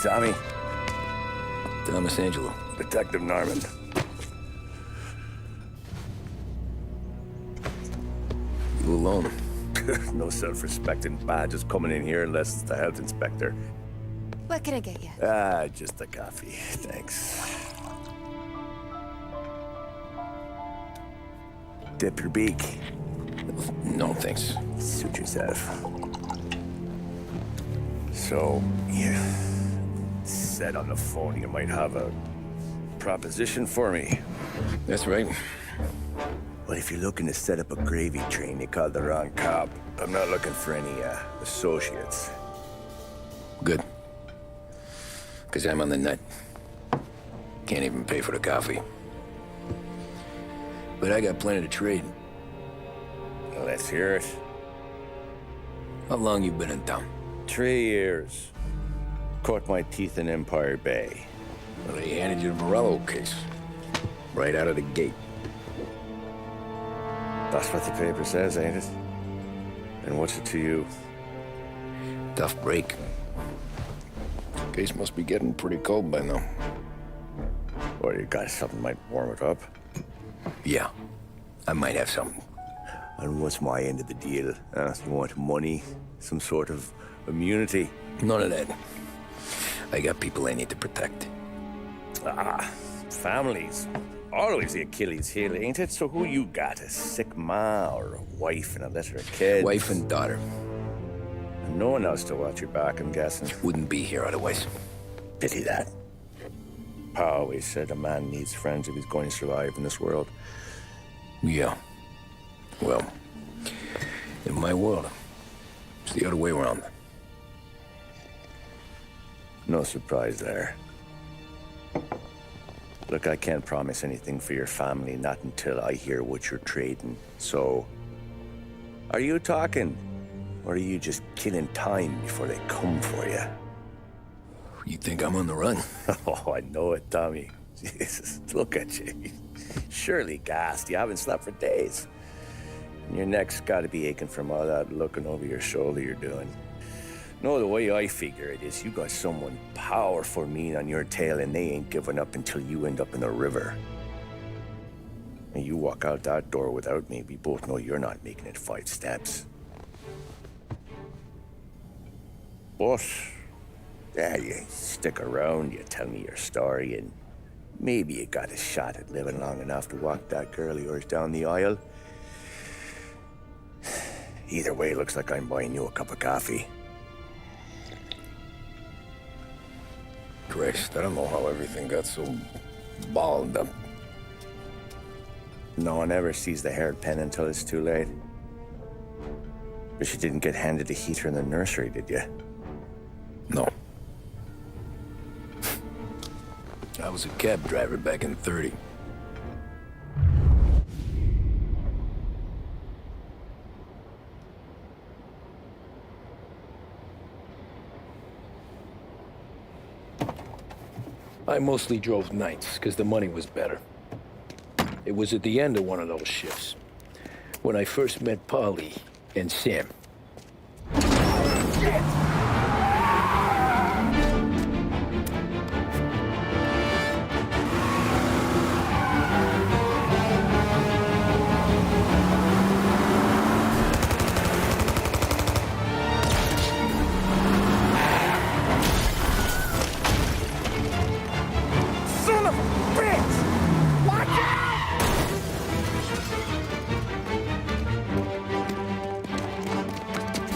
Tommy. Thomas Angelo. Detective Norman. You alone? No self-respecting badges coming in here unless it's the health inspector. What can I get you? Just a coffee. Thanks. Dip your beak. No, thanks. Suit yourself. So, you said on the phone you might have a proposition for me. That's right. Well, if you're looking to set up a gravy train, you called the wrong cop. I'm not looking for any, associates. Good. Because I'm on the net. Can't even pay for the coffee. But I got plenty to trade. Well, let's hear it. How long you been in town? 3 years. Caught my teeth in Empire Bay. Well, they handed you the Morello case. Right out of the gate. That's what the paper says, ain't it? And what's it to you? Tough break. Case must be getting pretty cold by now. Or you got something might warm it up? Yeah, I might have something. And what's my end of the deal? You want money? Some sort of immunity? None of that. I got people I need to protect. Families. Always the Achilles heel, ain't it? So who you got? A sick ma or a wife and a litter of kids? Wife and daughter. And no one else to watch your back, I'm guessing. Wouldn't be here otherwise. Pity that. Pa always said a man needs friends if he's going to survive in this world. Yeah. Well, in my world, it's the other way around. No surprise there. Look, I can't promise anything for your family, not until I hear what you're trading. So, are you talking? Or are you just killing time before they come for you? You think I'm on the run? Oh, I know it, Tommy. Jesus, look at you. Surely gassed. You haven't slept for days. And your neck's got to be aching from all that looking over your shoulder you're doing. No, the way I figure it is you got someone powerful mean on your tail and they ain't giving up until you end up in the river. And you walk out that door without me, we both know you're not making it 5 steps. But, yeah, you stick around, you tell me your story, and maybe you got a shot at living long enough to walk that girl of yours down the aisle. Either way, looks like I'm buying you a cup of coffee. Christ, I don't know how everything got so balled up. No one ever sees the haired pen until it's too late. But you didn't get handed a heater in the nursery, did you? No. I was a cab driver back in '30. I mostly drove nights, because the money was better. It was at the end of one of those shifts, when I first met Polly and Sam. Son of a bitch! Watch out!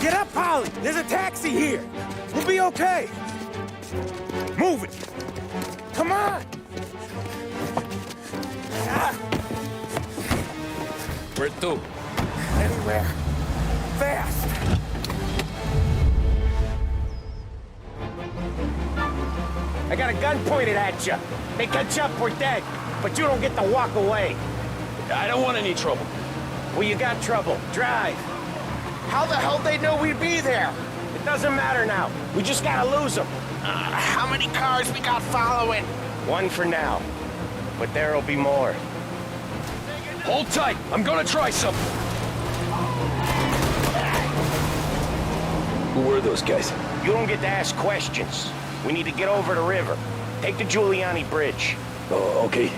Get up, Polly! There's a taxi here! We'll be okay! Move it! Come on! Where to? Anywhere! Fast! I got a gun pointed at you. They catch up, we're dead. But you don't get to walk away. I don't want any trouble. Well, you got trouble. Drive. How the hell they know we'd be there? It doesn't matter now. We just gotta lose them. How many cars we got following? One for now. But there'll be more. Hold tight. I'm gonna try something. Who were those guys? You don't get to ask questions. We need to get over the river. Take the Giuliani Bridge. Oh, okay.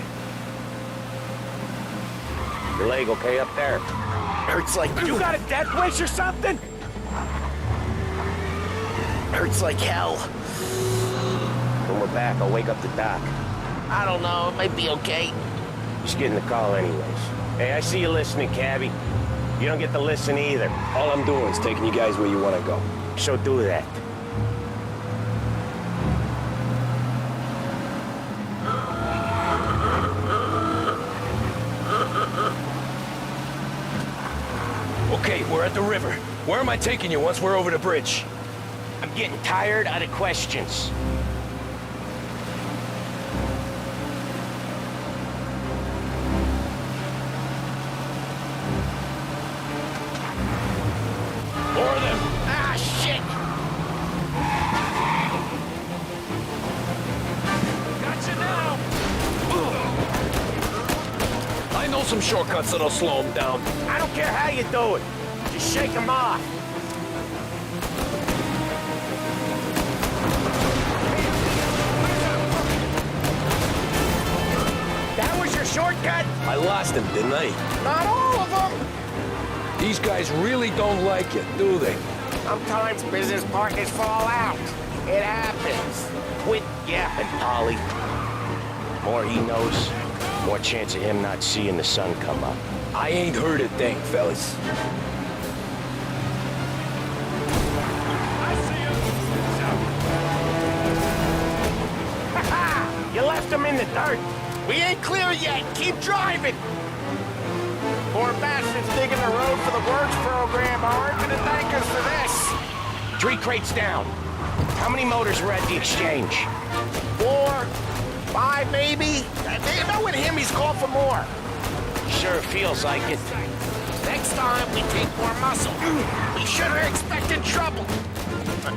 Your leg okay up there? Hurts like... You got a death wish or something? Hurts like hell. When we're back, I'll wake up the doc. I don't know, it might be okay. Just getting the call anyways. Hey, I see you listening, cabbie. You don't get to listen either. All I'm doing is taking you guys where you want to go. So do that. Okay, we're at the river. Where am I taking you once we're over the bridge? I'm getting tired of the questions. More of them. Ah, shit! Gotcha now! I know some shortcuts that'll slow them down. I don't care how you do it. Just shake them off. That was your shortcut? I lost him, didn't I? Not all of them. These guys really don't like you, do they? Sometimes business partners fall out. It happens. Quit yapping, Polly. More he knows, more chance of him not seeing the sun come up. I ain't heard a thing, fellas. I see him! You left him in the dirt. We ain't clear yet. Keep driving. Poor bastards digging the road for the works program aren't gonna thank us for this. 3 crates down. How many motors were at the exchange? 4, 5 maybe. Knowing him, he's called for more. Sure feels like it. Next time we take more muscle. We should have expected trouble.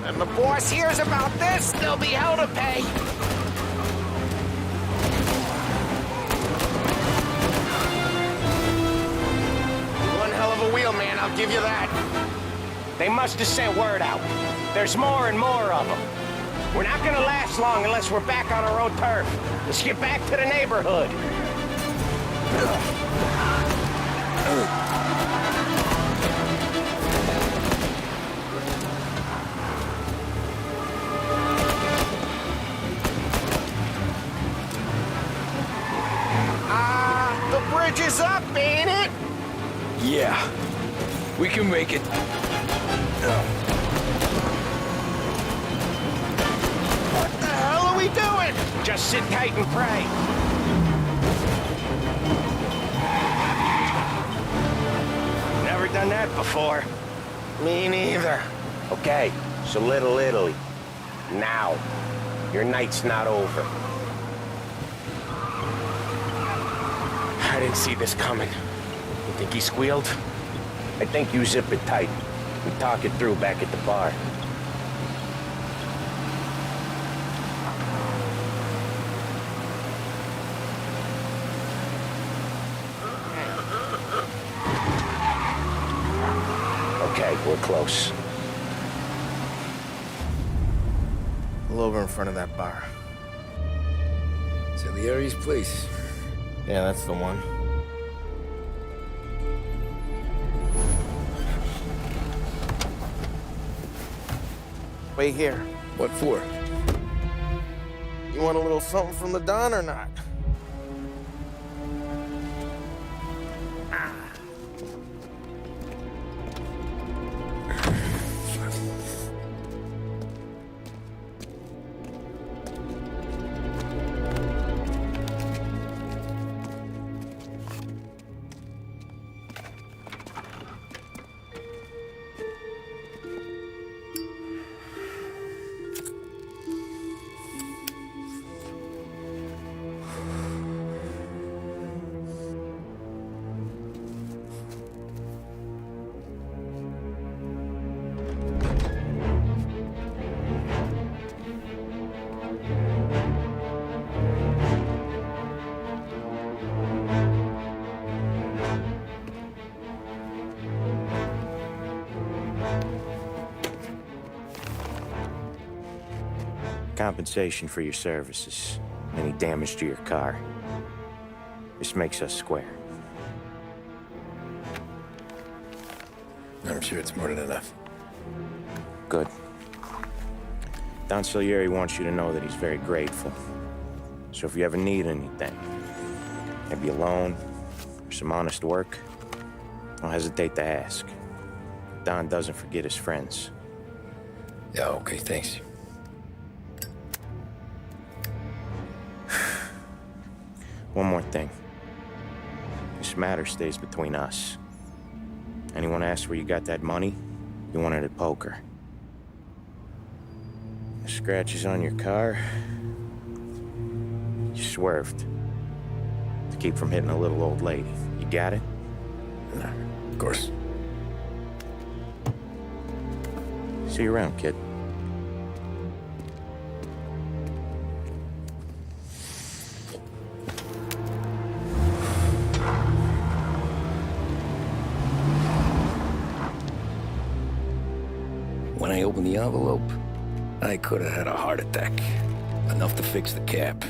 And the boss hears about this, there'll be hell to pay. One hell of a wheel, man, I'll give you that. They must have sent word out. There's more and more of them. We're not gonna last long unless we're back on our own turf. Let's get back to the neighborhood. The bridge is up, ain't it? Yeah. We can make it. What the hell are we doing? Just sit tight and pray. Never done that before. Me neither. Okay, so Little Italy. Now. Your night's not over. I didn't see this coming. You think he squealed? I think you zip it tight. We talk it through back at the bar. Okay, we're close. Pull over in front of that bar. Salieri's place. Yeah, that's the one. Wait here. What for? You want a little something from the Don or not? Compensation for your services. Any damage to your car. This makes us square. I'm sure it's more than enough. Good. Don Salieri wants you to know that he's very grateful. So if you ever need anything, maybe a loan or some honest work, don't hesitate to ask. Don doesn't forget his friends. Yeah, okay, thanks. One more thing. This matter stays between us. Anyone asks where you got that money, you won it at poker. The scratches on your car, you swerved to keep from hitting a little old lady. You got it? Of course. See you around, kid. When I opened the envelope, I could have had a heart attack. Enough to fix the cap.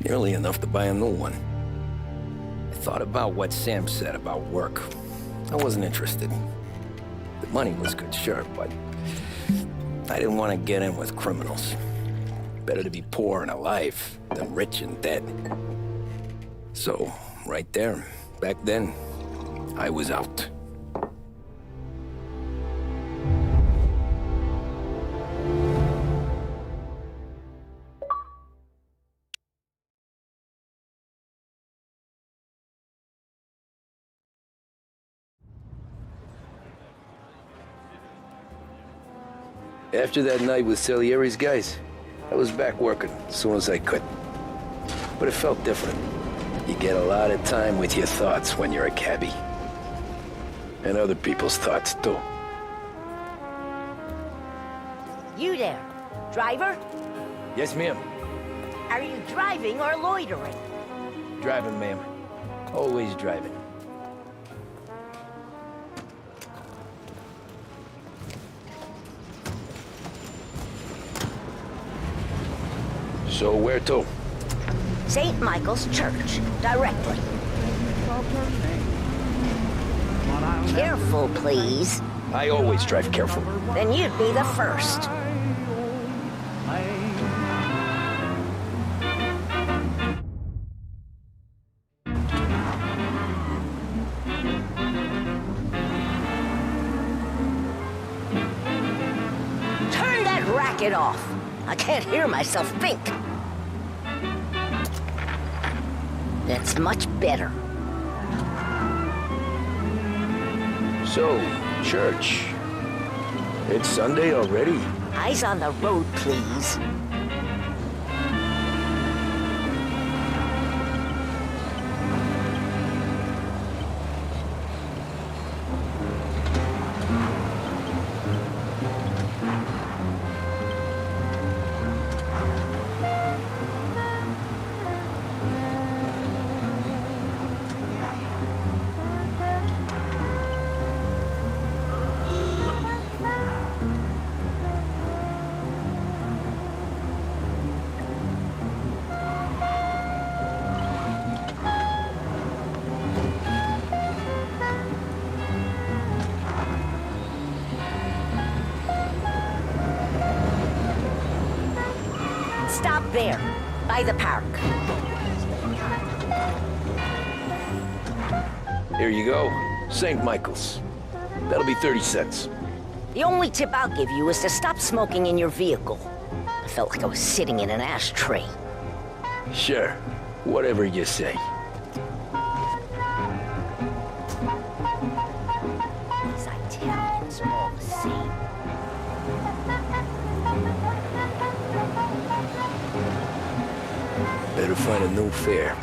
Nearly enough to buy a new one. I thought about what Sam said about work. I wasn't interested. The money was good, sure, but I didn't want to get in with criminals. Better to be poor and alive than rich and dead. So, right there, back then, I was out. After that night with Salieri's guys, I was back working as soon as I could. But it felt different. You get a lot of time with your thoughts when you're a cabbie. And other people's thoughts, too. You there, driver? Yes, ma'am. Are you driving or loitering? Driving, ma'am. Always driving. So where to? St. Michael's Church, directly. Careful, please. I always drive careful. Then you'd be the first. Turn that racket off. I can't hear myself think. That's much better. So, church. It's Sunday already? Eyes on the road, please. Stop there, by the park. Here you go. St. Michael's. That'll be 30 cents. The only tip I'll give you is to stop smoking in your vehicle. I felt like I was sitting in an ashtray. Sure. Whatever you say. These Italians are all the same. Better find a new fare.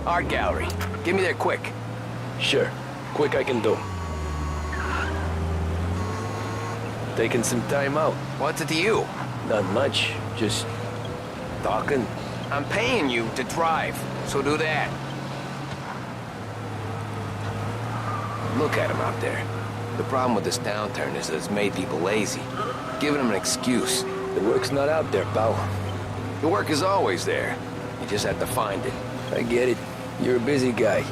Art gallery. Get me there quick. Sure. Quick I can do. Taking some time out. What's it to you? Not much. Just talking. I'm paying you to drive, so do that. Look at him out there. The problem with this downturn is that it's made people lazy. Giving them an excuse. The work's not out there, pal. The work is always there. You just have to find it. I get it. You're a busy guy.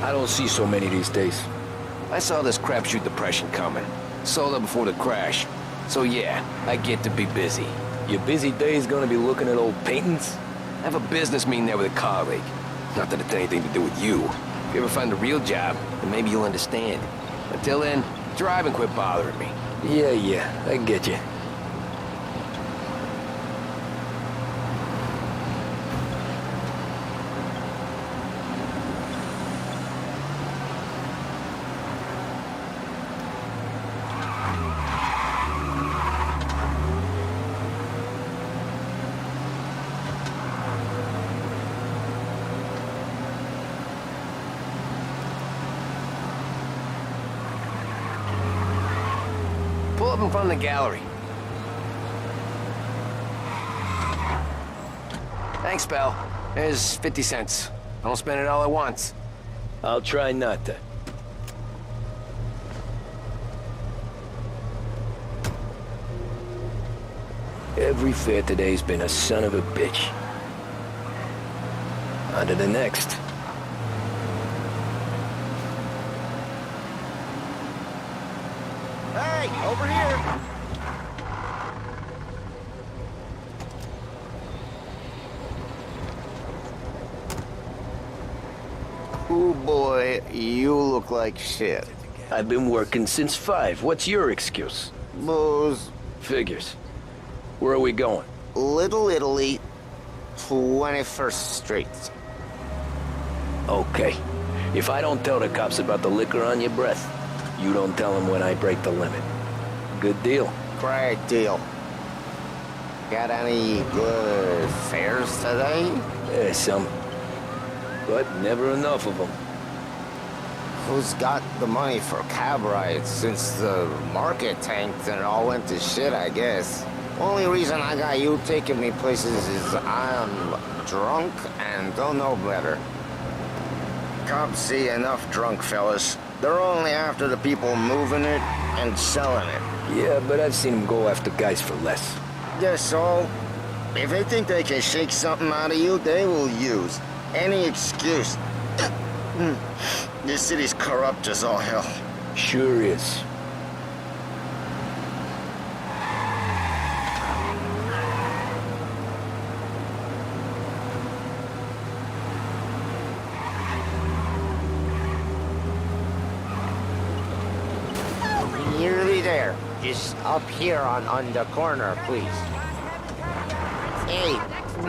I don't see so many these days. I saw this crapshoot depression coming. Sold up before the crash. So yeah, I get to be busy. Your busy day's gonna be looking at old paintings? I have a business meeting there with a colleague. Not that it's anything to do with you. If you ever find a real job, then maybe you'll understand. Until then, drive and quit bothering me. Yeah, I get you. Pull up in front of the gallery. Thanks, pal. There's 50 cents. I don't spend it all at once. I'll try not to. Every fare today's been a son of a bitch. On to the next. Hey, over here! Ooh boy, you look like shit. I've been working since 5. What's your excuse? Booze, Figures. Where are we going? Little Italy, 21st Street. Okay. If I don't tell the cops about the liquor on your breath, you don't tell them when I break the limit. Good deal. Great deal. Got any good fares today? There's some. But never enough of them. Who's got the money for cab rides since the market tanked and it all went to shit, I guess? Only reason I got you taking me places is I'm drunk and don't know better. Cops see enough drunk fellas. They're only after the people moving it and selling it. Yeah, but I've seen them go after guys for less. Guess so. If they think they can shake something out of you, they will use any excuse. This city's corrupt as all hell. Sure is. Nearly there. Just up here on the corner, please. Hey,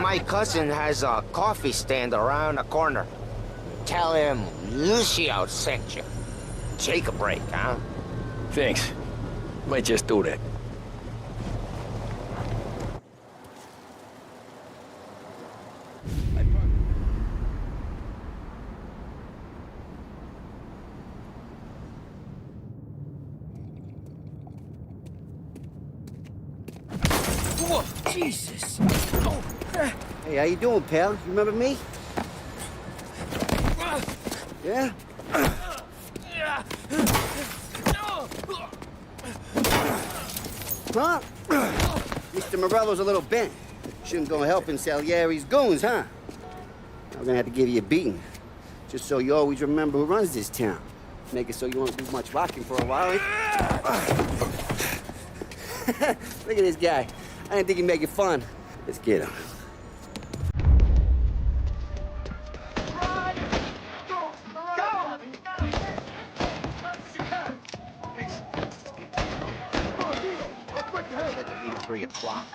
my cousin has a coffee stand around the corner. Tell him Lucio sent you. Take a break, huh? Thanks. Might just do that. Whoa, Jesus! Oh. Hey, how you doing, pal? You remember me? Yeah? Huh? Mr. Morello's a little bent. Shouldn't go helping Salieri's goons, huh? I'm gonna have to give you a beating. Just so you always remember who runs this town. Make it so you won't do much rocking for a while. Look at this guy. I didn't think he'd make it fun. Let's get him. Leave 3 o'clock.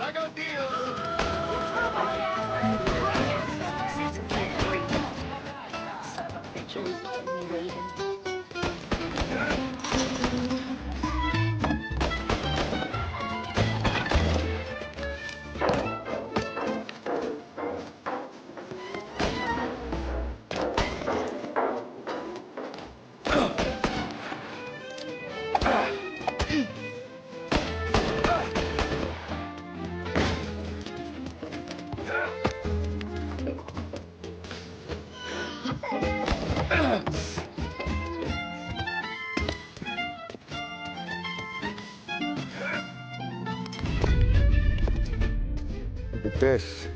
I got deals! Son of a bitch, are you waiting? this.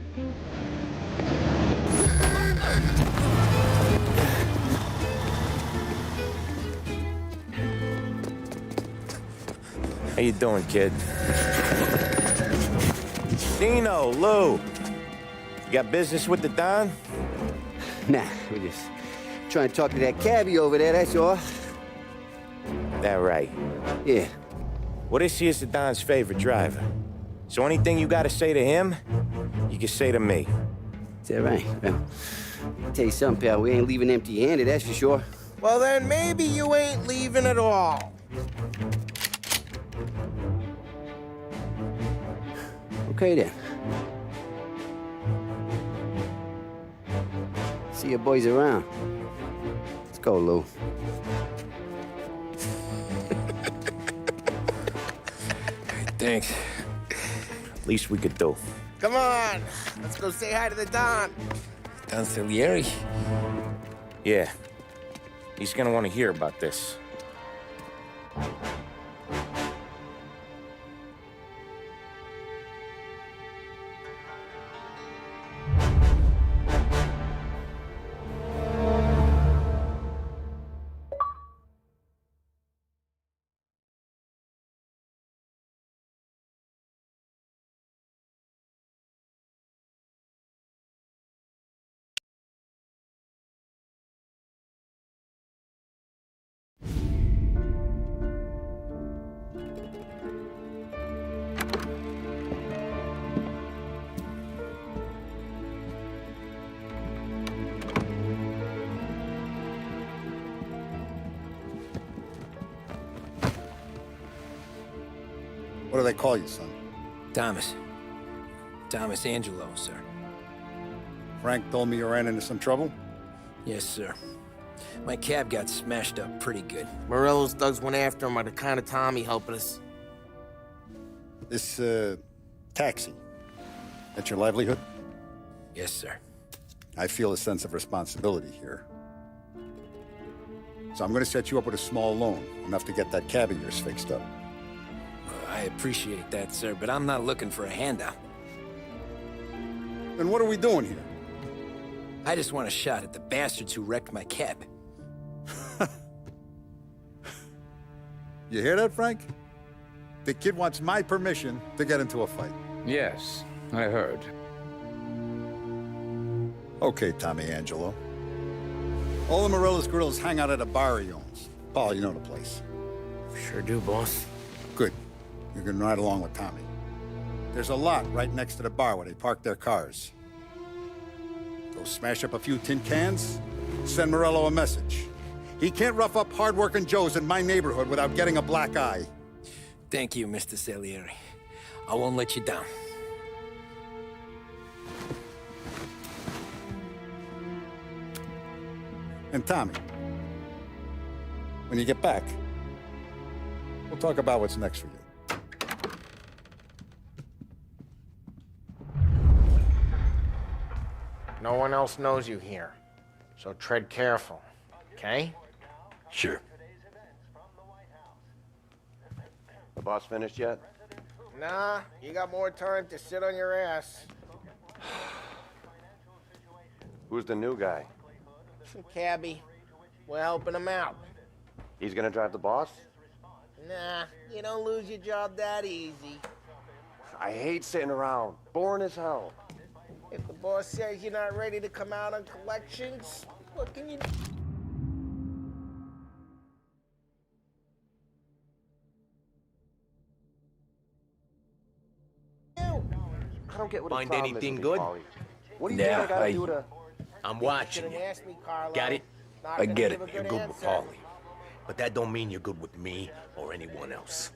How you doing, kid? Dino, Lou. You got business with the Don? Nah, we're just trying to talk to that cabbie over there, that's all. That right. Yeah. Well, this here's the Don's favorite driver. So anything you gotta say to him, you can say to me. Is that right? Well, I'll tell you something, pal. We ain't leaving empty-handed, that's for sure. Well, then maybe you ain't leaving at all. Okay, then. See your boys around. Let's go, Lou. Thanks. Least we could do. Come on, let's go say hi to the Don. Don Salieri? Yeah. He's gonna want to hear about this. What do they call you, son? Thomas. Thomas Angelo, sir. Frank told me you ran into some trouble? Yes, sir. My cab got smashed up pretty good. Morello's thugs went after him by the kind of Tommy helping us. This, taxi, that's your livelihood? Yes, sir. I feel a sense of responsibility here. So I'm gonna set you up with a small loan, enough to get that cab of yours fixed up. I appreciate that, sir, but I'm not looking for a handout. Then what are we doing here? I just want a shot at the bastards who wrecked my cab. You hear that, Frank? The kid wants my permission to get into a fight. Yes, I heard. Okay, Tommy Angelo. All the Morella's grills hang out at a bar he owns. Paul, you know the place. Sure do, boss. Good. You can ride along with Tommy. There's a lot right next to the bar where they park their cars. Go smash up a few tin cans, send Morello a message. He can't rough up hard-working Joes in my neighborhood without getting a black eye. Thank you, Mr. Salieri. I won't let you down. And Tommy, when you get back, we'll talk about what's next for you. No one else knows you here, so tread careful, okay? Sure. The boss finished yet? Nah, you got more time to sit on your ass. Who's the new guy? Some cabbie. We're helping him out. He's gonna drive the boss? Nah, you don't lose your job that easy. I hate sitting around. Boring as hell. If the boss says you're not ready to come out on collections, what can you do? I don't get what Find the problem anything is with good? you, Paulie. What do you Yeah, think I gotta do to... I'm watching you. Shouldn't ask me, Carlo. Got it? Not I gonna get give it. a You're good with answer. Paulie. But that don't mean you're good with me or anyone else.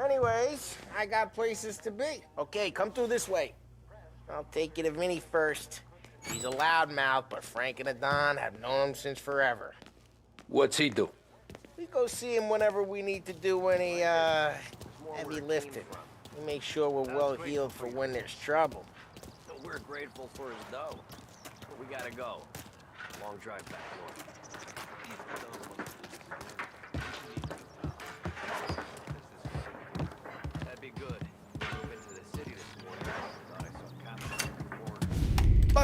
Anyways, I got places to be. Okay, come through this way. I'll take you to Vinny first. He's a loudmouth, but Frank and the Don have known him since forever. What's he do? We go see him whenever we need to do any, heavy lifting. We make sure we're well heeled for when there's trouble. We're grateful for his dough. But we gotta go. Long drive back north. That'd be good.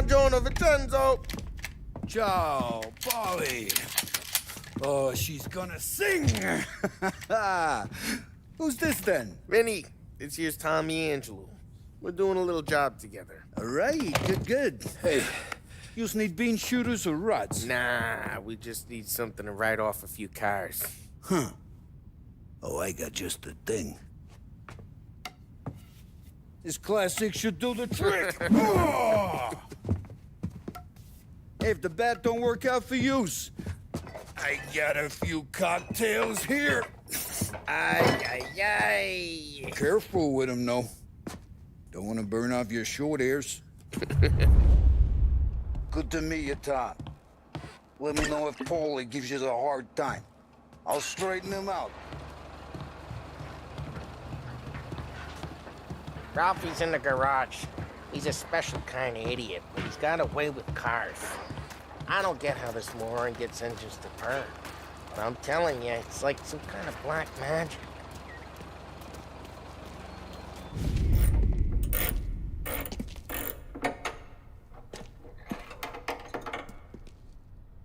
Buongiorno, Vincenzo. Ciao, Polly. Oh, she's gonna sing. Who's this then? Vinny, this here's Tommy Angelo. We're doing a little job together. All right, good. Hey, you need bean shooters or rods? Nah, we just need something to write off a few cars. Huh. Oh, I got just the thing. This classic should do the trick. Oh! Hey, if the bat don't work out for yous, I got a few cocktails here. Ay, ay, ay. Careful with them, though. Don't want to burn off your short hairs. Good to meet you, Tom. Let me know if Paulie gives you the hard time. I'll straighten him out. Ralphie's in the garage. He's a special kind of idiot, but he's got a way with cars. I don't get how this moron gets engines to turn. But I'm telling you, it's like some kind of black magic.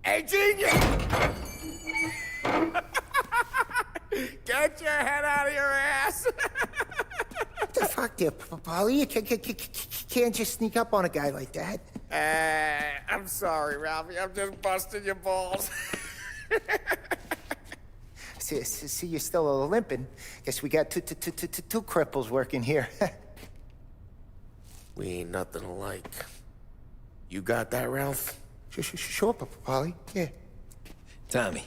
Hey, genius! Get your head out of your ass! What the fuck there, Polly? You can't just sneak up on a guy like that. I'm sorry, Ralphie. I'm just busting your balls. See, you're still limping. Guess we got two cripples working here. We ain't nothing alike. You got that, Ralph? Sure, Polly. Yeah. Tommy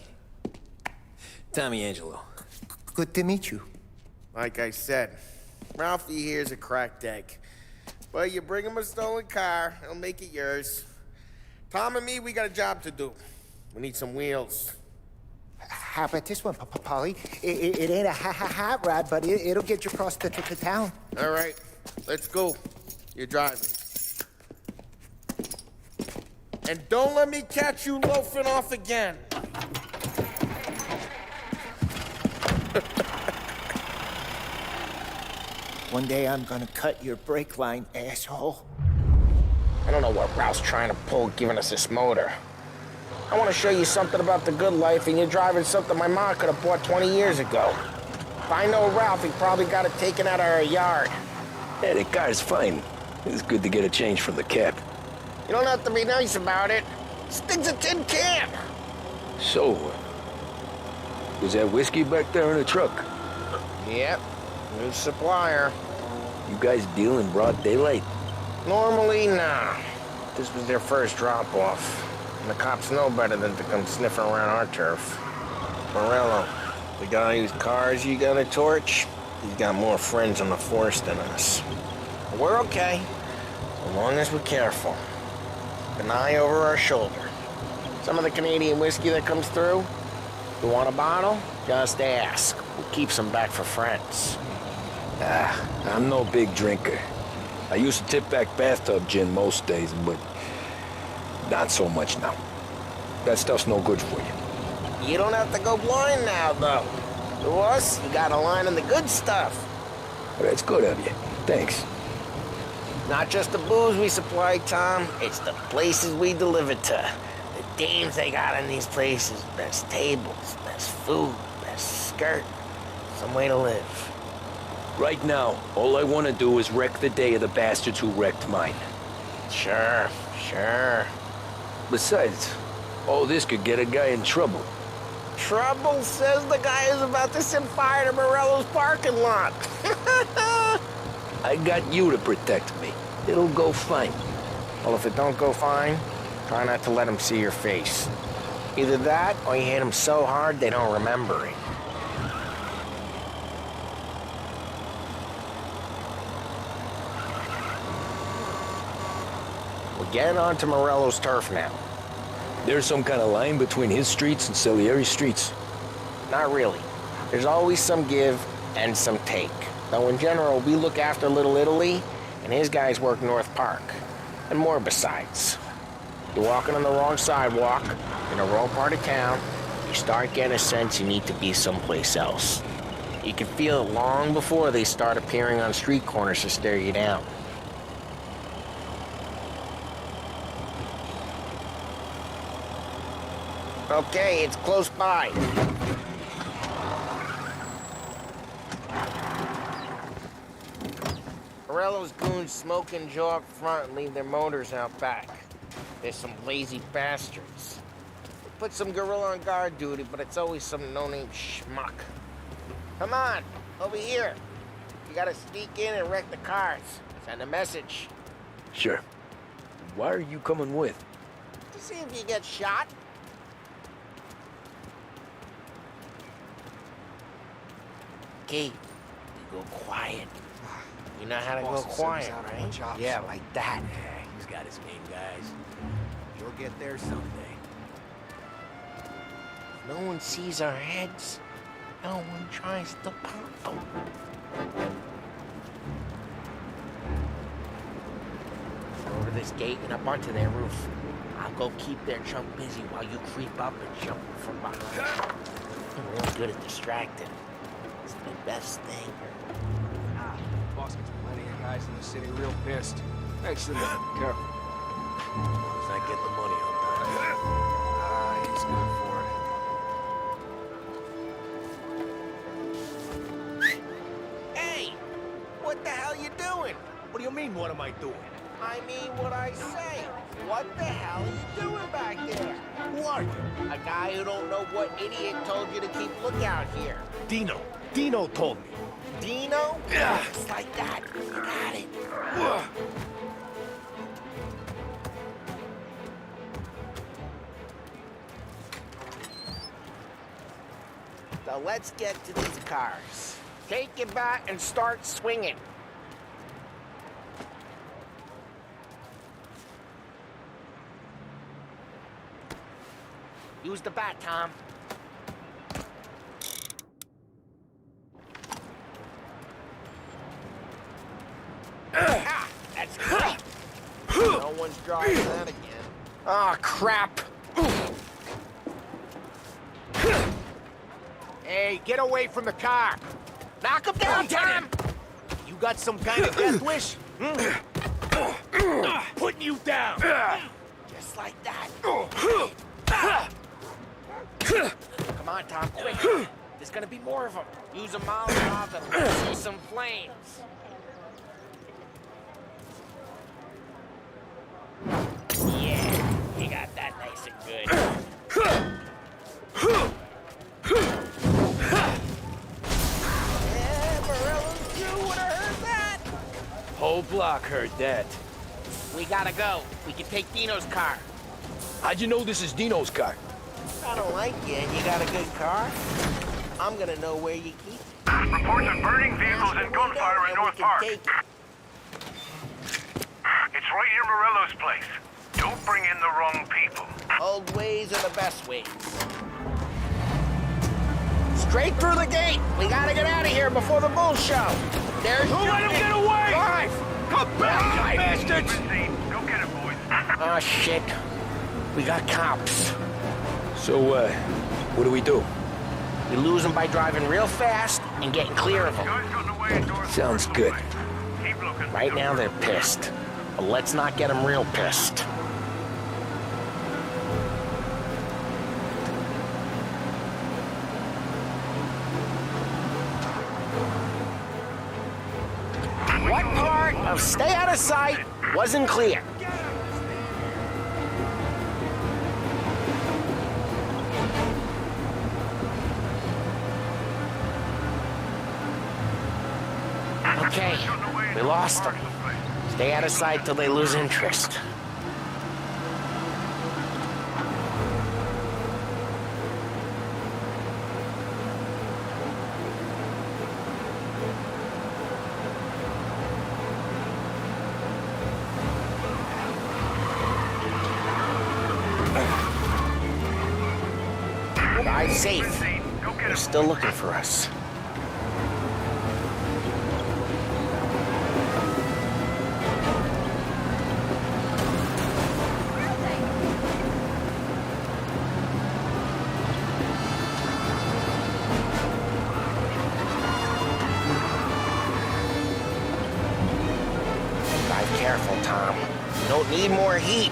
Angelo. Good to meet you. Like I said, Ralphie here's a cracked egg. But you bring him a stolen car, he'll make it yours. Tom and me, we got a job to do. We need some wheels. How about this one, Polly? It ain't a hot rod, but it'll get you across the town. All right, let's go. You're driving. And don't let me catch you loafing off again. One day I'm gonna cut your brake line, asshole. I don't know what Ralph's trying to pull giving us this motor. I want to show you something about the good life, and you're driving something my mom could have bought 20 years ago. If I know Ralph, he probably got it taken out of our yard. Yeah, the car's fine. It's good to get a change from the cap. You don't have to be nice about it. This thing's a tin can. So, was that whiskey back there in the truck? Yep, new supplier. You guys deal in broad daylight? Normally, nah. This was their first drop-off. And the cops know better than to come sniffing around our turf. Morello, the guy whose cars you got a torch, he's got more friends on the force than us. But we're okay, as long as we're careful. An eye over our shoulder. Some of the Canadian whiskey that comes through, you want a bottle? Just ask. We'll keep some back for friends. I'm no big drinker. I used to tip back bathtub gin most days, but not so much now. That stuff's no good for you. You don't have to go blind now, though. To us, you got a line in the good stuff. Well, that's good of you. Thanks. Not just the booze we supply, Tom. It's the places we deliver to. The dames they got in these places. Best tables, best food, best skirt. Some way to live. Right now, all I want to do is wreck the day of the bastards who wrecked mine. Sure. Besides, all this could get a guy in trouble. Trouble says the guy is about to set fire to Morello's parking lot. I got you to protect me. It'll go fine. Well, if it don't go fine, try not to let them see your face. Either that, or you hit them so hard they don't remember it. We're getting onto Morello's turf now. There's some kind of line between his streets and Salieri's streets? Not really. There's always some give and some take. Though in general, we look after Little Italy, and his guys work North Park. And more besides. You're walking on the wrong sidewalk, in the wrong part of town, you start getting a sense you need to be someplace else. You can feel it long before they start appearing on street corners to stare you down. Okay, it's close by. Morello's goons smoke and jaw up front and leave their motors out back. They're some lazy bastards. They put some gorilla on guard duty, but it's always some no-name schmuck. Come on, over here. You gotta sneak in and wreck the cars. Send a message. Sure. Why are you coming with? To see if you get shot. Okay, you go quiet. You know how to go quiet, right? Yeah, like that. Yeah, he's got his game, guys. You'll get there someday. If no one sees our heads, no one tries to pop them. Over this gate and up onto their roof. I'll go keep their chunk busy while you creep up and jump from behind. I'm real good at distracting. It's the best thing. Boss gets plenty of guys in the city real pissed. Thanks, Linda. Careful. He's not getting the money on time. He's good for it. Hey! What the hell you doing? What do you mean, what am I doing? I mean what I say. What the hell are you doing back there? Who are you? A guy who don't know what idiot told you to keep lookout here. Dino. Dino told me. Dino? Yeah. Just like that. You got it. So let's get to these cars. Take it back and start swinging. Use the bat, Tom. That's great. No one's driving that again. Oh, crap. Hey, get away from the car! Knock him down, Tom! You got some kind of death wish? Putting you down! Just like that. Come on, Tom, quick. There's gonna be more of them. Use a Molotov and let's see some flames. Yeah, you got that nice and good. Yeah, Morello's crew would have heard that. Whole block heard that. We gotta go. We can take Dino's car. How'd you know this is Dino's car? I don't like you and you got a good car. I'm gonna know where you keep it. Reports of burning vehicles and gunfire in North Park. It's right near Morello's place. Don't bring in the wrong people. Old ways are the best ways. Straight through the gate. We gotta get out of here before the bull show. There's Don't let him get away! Five. Come back, bastards! Go get it, boys. Oh, shit. We got cops. So, what do we do? We lose them by driving real fast and getting clear of them. Guys got in the way of North Sounds good. Keep looking. Right now, they're pissed. But let's not get them real pissed. What part of stay out of sight wasn't clear? Okay, we lost them. Stay out of sight till they lose interest. Drive safe. They're still looking for us. Drive careful, Tom. You don't need more heat.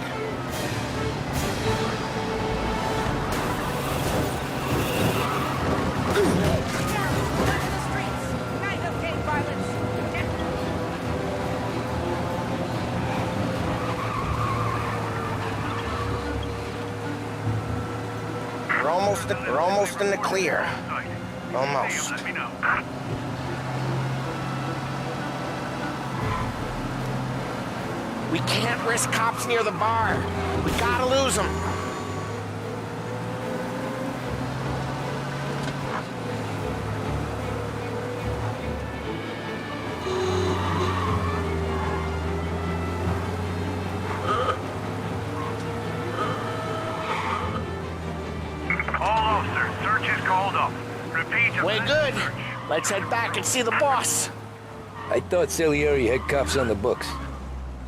We're almost in the clear. Almost. Let me know. We can't risk cops near the bar. We gotta lose them. All officers, search is called up. Repeat. Way good. Let's head back and see the boss. I thought Salieri had cops on the books.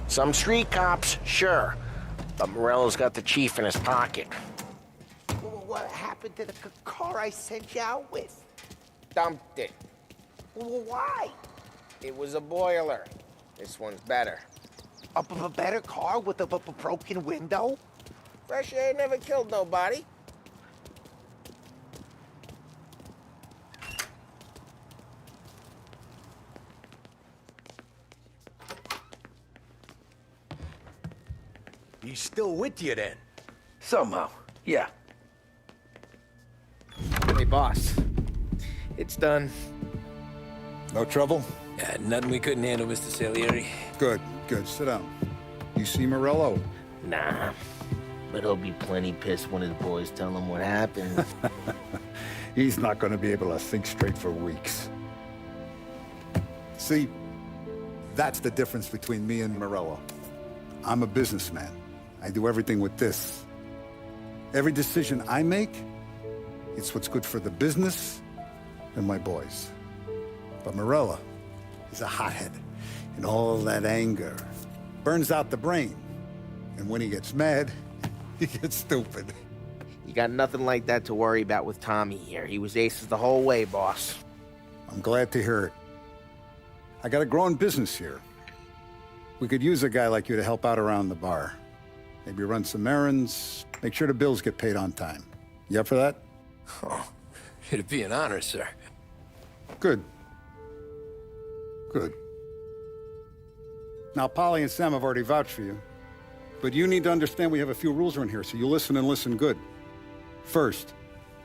Some street cops, sure. But Morello's got the chief in his pocket. What happened to the car I sent you out with? Dumped it. Why? It was a boiler. This one's better. A better car with a broken window? Fresh air never killed nobody. He's still with you then? Somehow, yeah. Hey, boss. It's done. No trouble? Yeah, nothing we couldn't handle, Mr. Salieri. Good, good. Sit down. You see Morello? Nah. But he'll be plenty pissed when his boys tell him what happened. He's not going to be able to think straight for weeks. See, that's the difference between me and Morello. I'm a businessman. I do everything with this. Every decision I make, it's what's good for the business and my boys. But Morello is a hothead, and all that anger burns out the brain. And when he gets mad, he gets stupid. You got nothing like that to worry about with Tommy here. He was aces the whole way, boss. I'm glad to hear it. I got a growing business here. We could use a guy like you to help out around the bar. Maybe run some errands, make sure the bills get paid on time. You up for that? Oh, it'd be an honor, sir. Good. Good. Now, Polly and Sam have already vouched for you. But you need to understand we have a few rules around here, so you listen and listen good. First,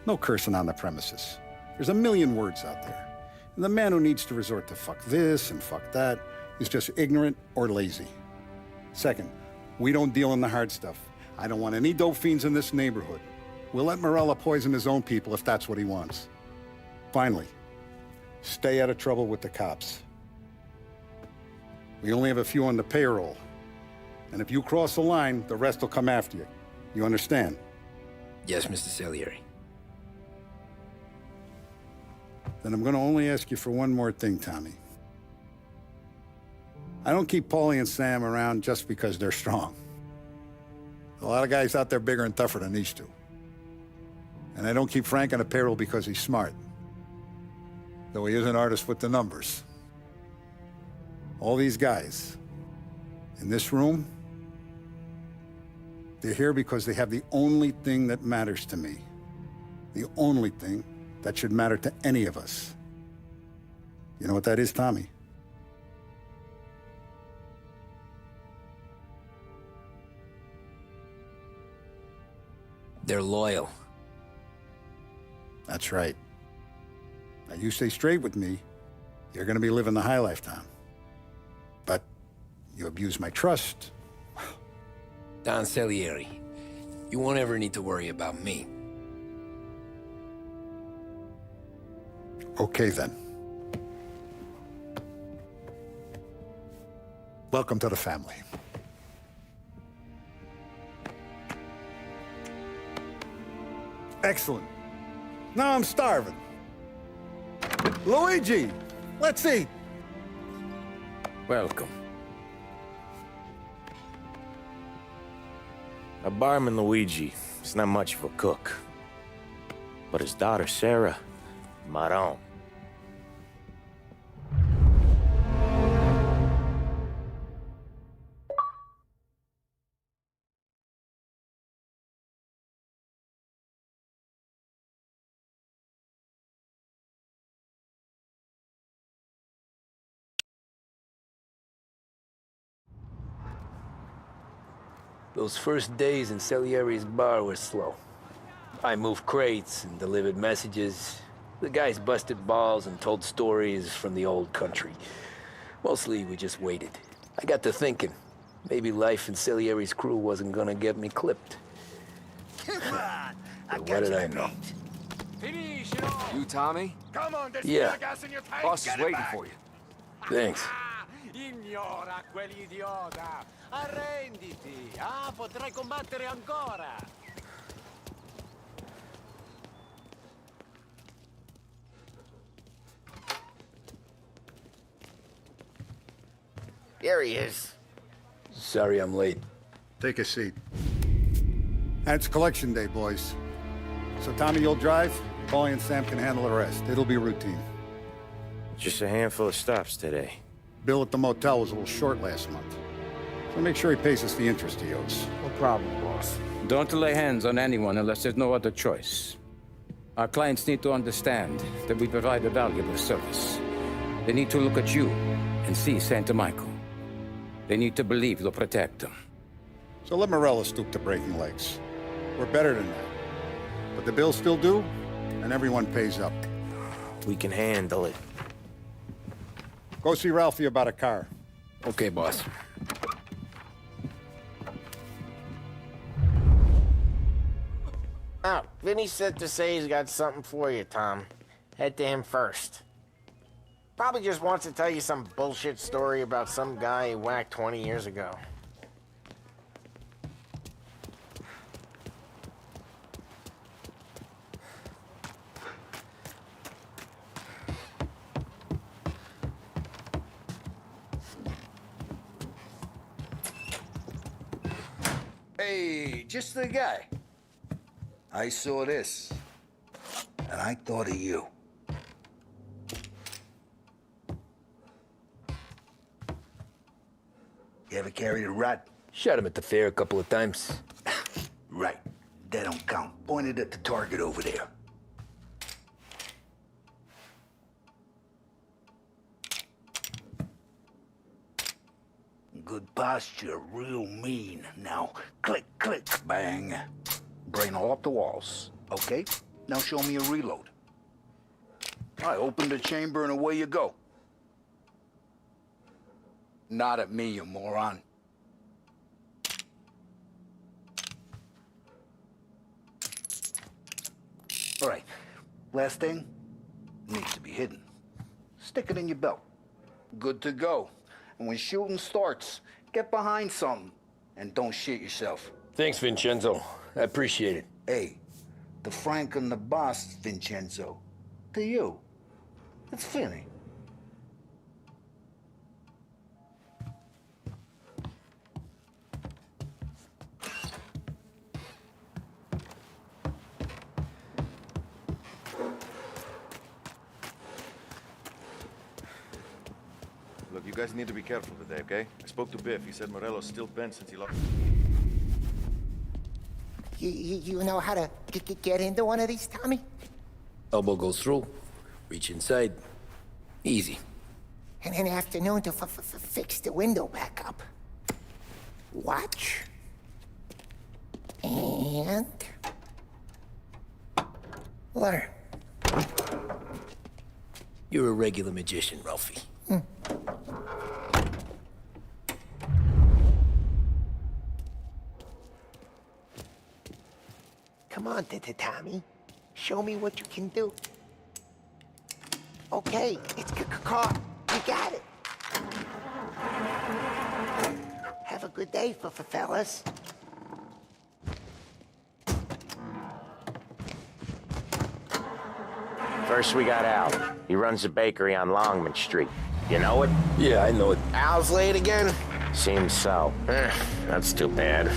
no cursing on the premises. There's a million words out there. And the man who needs to resort to fuck this and fuck that is just ignorant or lazy. Second, we don't deal in the hard stuff. I don't want any dope fiends in this neighborhood. We'll let Morello poison his own people if that's what he wants. Finally, stay out of trouble with the cops. We only have a few on the payroll. And if you cross the line, the rest will come after you. You understand? Yes, Mr. Salieri. Then I'm going to only ask you for one more thing, Tommy. I don't keep Paulie and Sam around just because they're strong. A lot of guys out there bigger and tougher than these two. And I don't keep Frank on the payroll because he's smart. Though he is an artist with the numbers. All these guys in this room, they're here because they have the only thing that matters to me. The only thing that should matter to any of us. You know what that is, Tommy? They're loyal. That's right. Now, you stay straight with me, you're gonna be living the high life, Tom. But you abuse my trust. Don Salieri, you won't ever need to worry about me. Okay, then. Welcome to the family. Excellent. Now I'm starving. Luigi, let's eat. Welcome. A barman Luigi is not much of a cook. But his daughter Sarah, Maron. Those first days in Salieri's bar were slow. I moved crates and delivered messages. The guys busted balls and told stories from the old country. Mostly, we just waited. I got to thinking, maybe life in Salieri's crew wasn't gonna get me clipped. But what did I know? You, Tommy? Come on, there's Yeah. gas in your tank. Boss is Get it waiting back. for you. Thanks. Ignora quell'idiota! Arrenditi! Ah, potrai combattere ancora! There he is. Sorry I'm late. Take a seat. And it's collection day, boys. So Tommy, you'll drive. Paulie and Sam can handle the rest. It'll be routine. Just a handful of stops today. Bill at the motel was a little short last month. So make sure he pays us the interest he owes. No problem, boss. Don't lay hands on anyone unless there's no other choice. Our clients need to understand that we provide a valuable service. They need to look at you and see Santa Michael. They need to believe you'll protect them. So let Morello stoop to breaking legs. We're better than that. But the bill's still due, and everyone pays up. We can handle it. Go see Ralphie about a car. Okay, boss. Oh, Vinny said to say he's got something for you, Tom. Head to him first. Probably just wants to tell you some bullshit story about some guy he whacked 20 years ago. Hey, just the guy. I saw this, and I thought of you. You ever carried a rat? Shot him at the fair a couple of times. Right. That don't count. Pointed at the target over there. Good posture, real mean. Now, click, click, bang. Brain all up the walls. Okay, now show me a reload. I open the chamber and away you go. Not at me, you moron. All right, last thing, needs to be hidden. Stick it in your belt. Good to go. And when shooting starts, get behind something and don't shit yourself. Thanks, Vincenzo. I appreciate it. Hey, the Frank and the boss, Vincenzo. To you. It's Vinny. Look, you guys need to be careful today, okay? I spoke to Biff. He said Morello's still bent since he lost. You know how to get into one of these, Tommy? Elbow goes through, reach inside. Easy. And in the afternoon to fix the window back up. Watch. And... learn. You're a regular magician, Ralphie. Come on, Tommy. Show me what you can do. Okay, it's caught. You got it. Have a good day, fellas. First we got Al. He runs a bakery on Longman Street. You know it? Yeah, I know it. Al's late again? Seems so. That's too bad.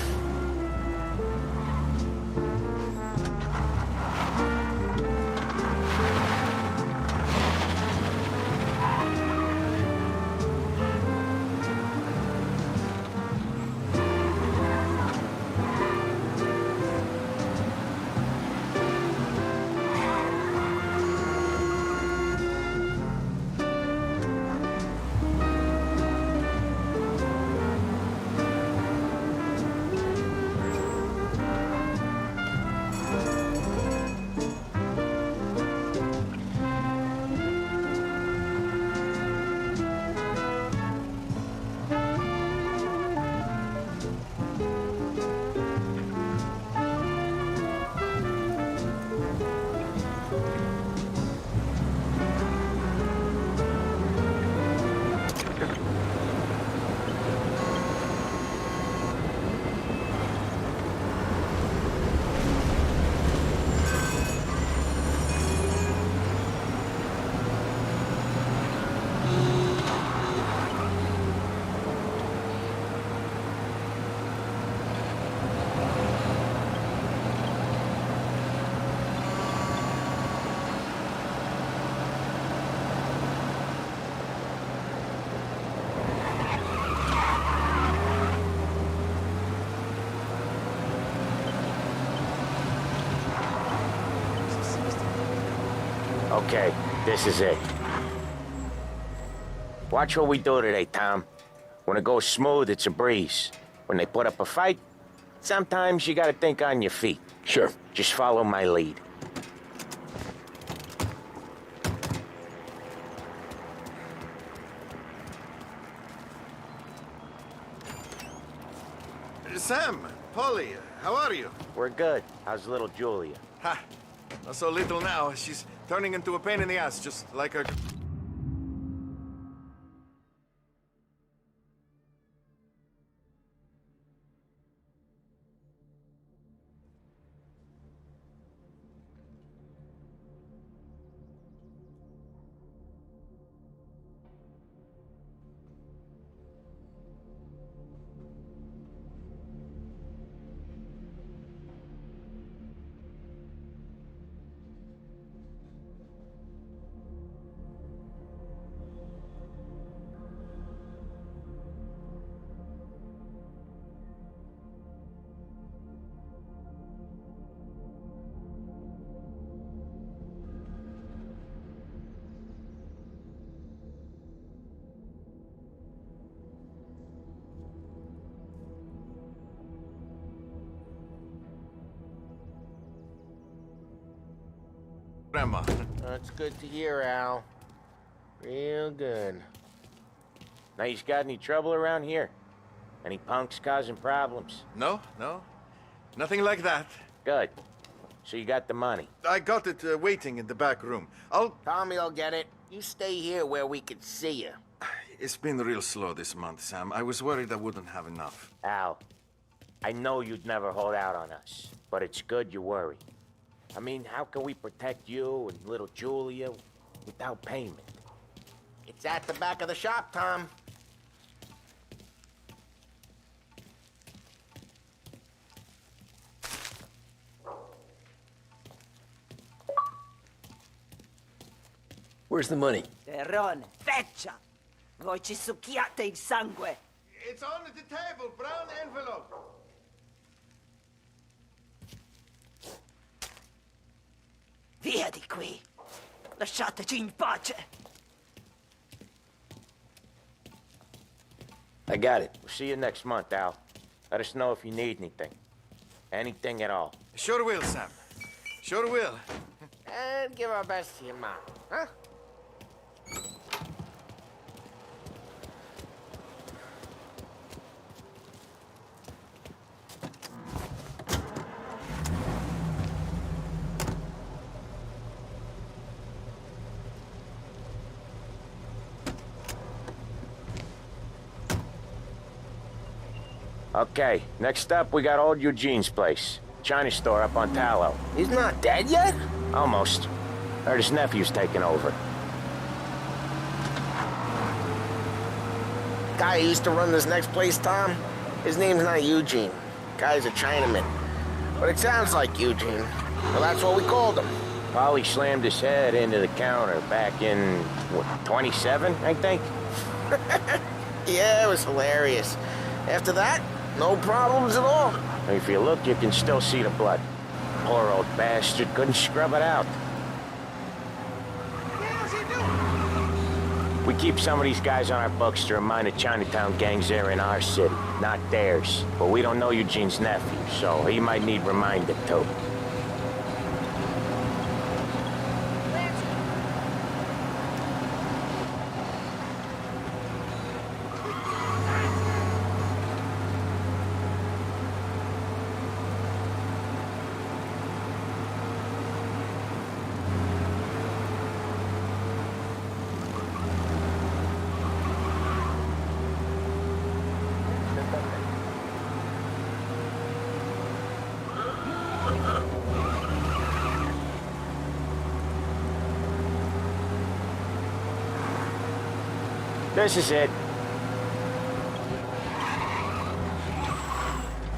Okay, this is it. Watch what we do today, Tom. When it goes smooth, it's a breeze. When they put up a fight, sometimes you gotta think on your feet. Sure. Just follow my lead. Sam, Polly, how are you? We're good. How's little Julia? Ha! Not so little now. She's turning into a pain in the ass, just like her... Grandma. That's good to hear, Al. Real good. Now, you got any trouble around here? Any punks causing problems? No, no. Nothing like that. Good. So you got the money? I got it waiting in the back room. Tommy will get it. You stay here where we can see you. It's been real slow this month, Sam. I was worried I wouldn't have enough. Al, I know you'd never hold out on us, but it's good you worry. I mean, how can we protect you and little Julia without payment? It's at the back of the shop, Tom. Where's the money? Terrone, feccia! Voi ci succhiate il sangue! It's on the table, brown envelope. Via di qui! Lasciateci in pace! I got it. We'll see you next month, Al. Let us know if you need anything. Anything at all. Sure will, Sam. Sure will. And give our best to your mom, huh? Okay, next up, we got old Eugene's place. China store up on Tallow. He's not dead yet? Almost. Heard his nephew's taking over. Guy who used to run this next place, Tom, his name's not Eugene. Guy's a Chinaman. But it sounds like Eugene. Well, that's what we called him. Polly slammed his head into the counter back in, what, 27, I think? Yeah, it was hilarious. After that, no problems at all. If you look, you can still see the blood. Poor old bastard couldn't scrub it out. We keep some of these guys on our books to remind the Chinatown gangs they're in our city, not theirs. But we don't know Eugene's nephew, so he might need reminded too. This is it.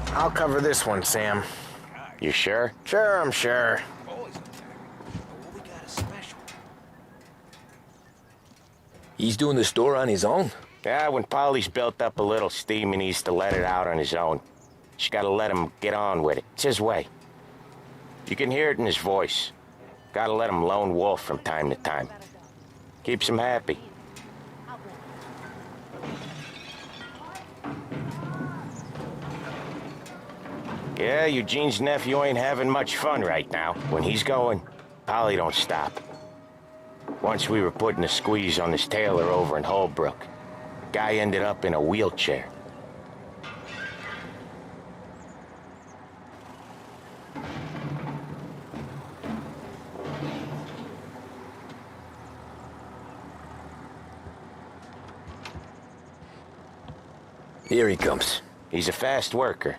I'll cover this one, Sam. You sure? Sure, I'm sure. He's doing the store on his own? Yeah, when Polly's built up a little steam, he needs to let it out on his own. Just gotta let him get on with it. It's his way. You can hear it in his voice. Gotta let him lone wolf from time to time. Keeps him happy. Yeah, Eugene's nephew ain't having much fun right now. When he's going, Polly don't stop. Once we were putting a squeeze on this tailor over in Holbrook. The guy ended up in a wheelchair. Here he comes. He's a fast worker.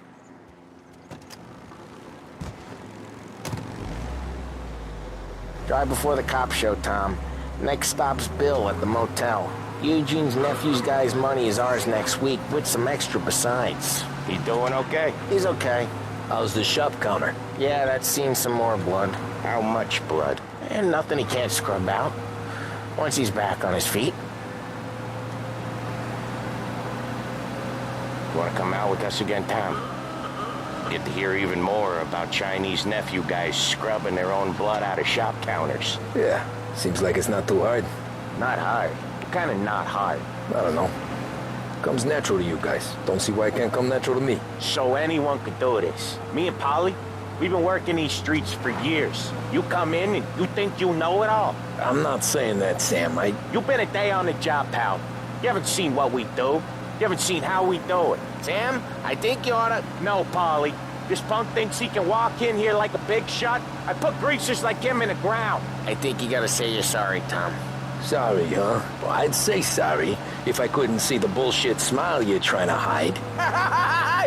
Drive before the cops show, Tom. Next stop's Bill at the motel. Eugene's nephew's guy's money is ours next week, with some extra besides. He doing okay? He's okay. How's the shop counter? Yeah, that's seen some more blood. How much blood? And nothing he can't scrub out. Once he's back on his feet. You wanna come out with us again, Tom? Get to hear even more about Chinese nephew guys scrubbing their own blood out of shop counters. Yeah, seems like it's not too hard. Not hard. Kinda not hard. I don't know. Comes natural to you guys. Don't see why it can't come natural to me. So anyone could do this. Me and Polly, we've been working these streets for years. You come in and you think you know it all. I'm not saying that, Sam. You've been a day on the job, pal. You haven't seen what we do. You haven't seen how we do it. Sam, I think you oughta... No, Polly. This punk thinks he can walk in here like a big shot. I put greasers like him in the ground. I think you gotta say you're sorry, Tom. Sorry, huh? Well, I'd say sorry if I couldn't see the bullshit smile you're trying to hide.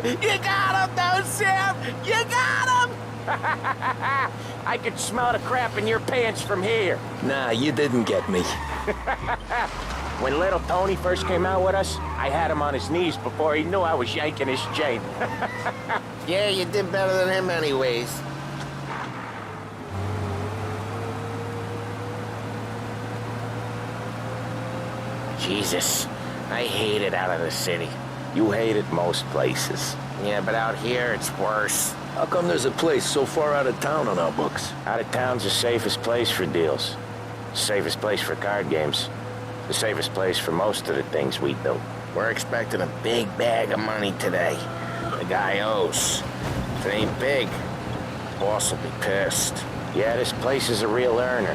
You got him, though, Sam! You got him! I could smell the crap in your pants from here. Nah, you didn't get me. When little Tony first came out with us, I had him on his knees before he knew I was yanking his chain. Yeah, you did better than him anyways. Jesus, I hate it out of the city. You hate it most places. Yeah, but out here, it's worse. How come there's a place so far out of town on our books? Out of town's the safest place for deals. The safest place for card games. The safest place for most of the things we do. We're expecting a big bag of money today. The guy owes. If it ain't big, boss will be pissed. Yeah, this place is a real earner.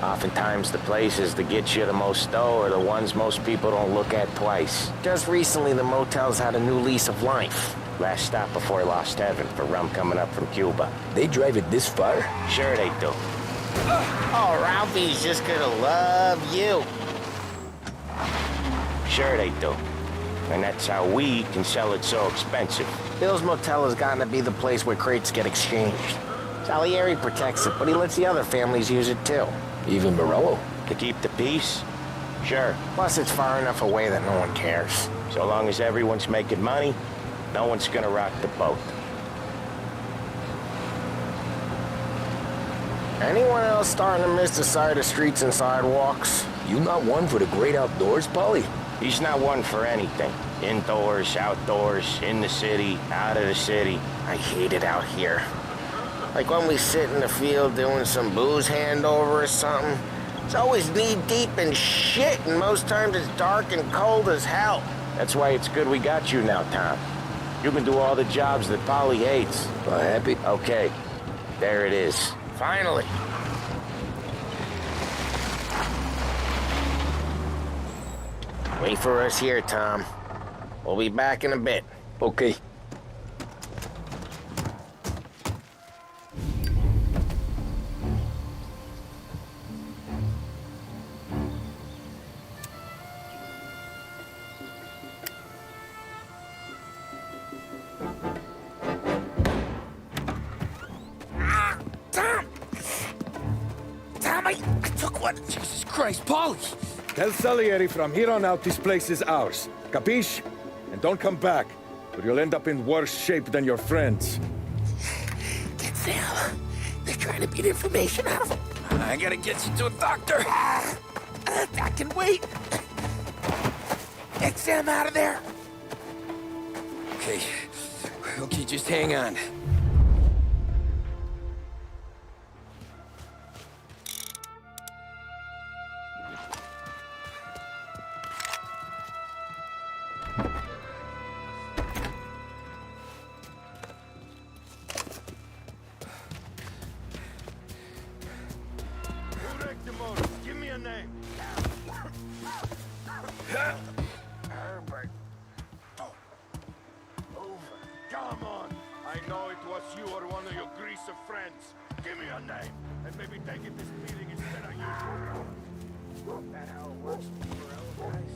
Oftentimes the places that get you the most dough are the ones most people don't look at twice. Just recently, the motel's had a new lease of life. Last stop before Lost Heaven for rum coming up from Cuba. They drive it this far? Sure they do. Oh, Ralphie's just gonna love you. Sure they do. And that's how we can sell it so expensive. Bill's Motel has gotten to be the place where crates get exchanged. Salieri protects it, but he lets the other families use it too. Even Morello? To keep the peace? Sure. Plus, it's far enough away that no one cares. So long as everyone's making money, no one's gonna rock the boat. Anyone else starting to miss the side of streets and sidewalks? You not one for the great outdoors, Polly? He's not one for anything. Indoors, outdoors, in the city, out of the city. I hate it out here. Like when we sit in the field doing some booze handover or something. It's always knee-deep in shit, and most times it's dark and cold as hell. That's why it's good we got you now, Tom. You can do all the jobs that Polly hates. Happy? Okay, there it is. Finally. Wait for us here, Tom. We'll be back in a bit. Okay. Tom, I took one. Jesus Christ, Polly! Tell Salieri from here on out this place is ours. Capiche? And don't come back, or you'll end up in worse shape than your friends. Get Sam. They're trying to beat information out of him. I gotta get you to a doctor. I can wait. Get Sam out of there. Okay. Okay, just hang on. piece of friends. Give me a name, and maybe they get this meeting instead of you. That how it works for guys?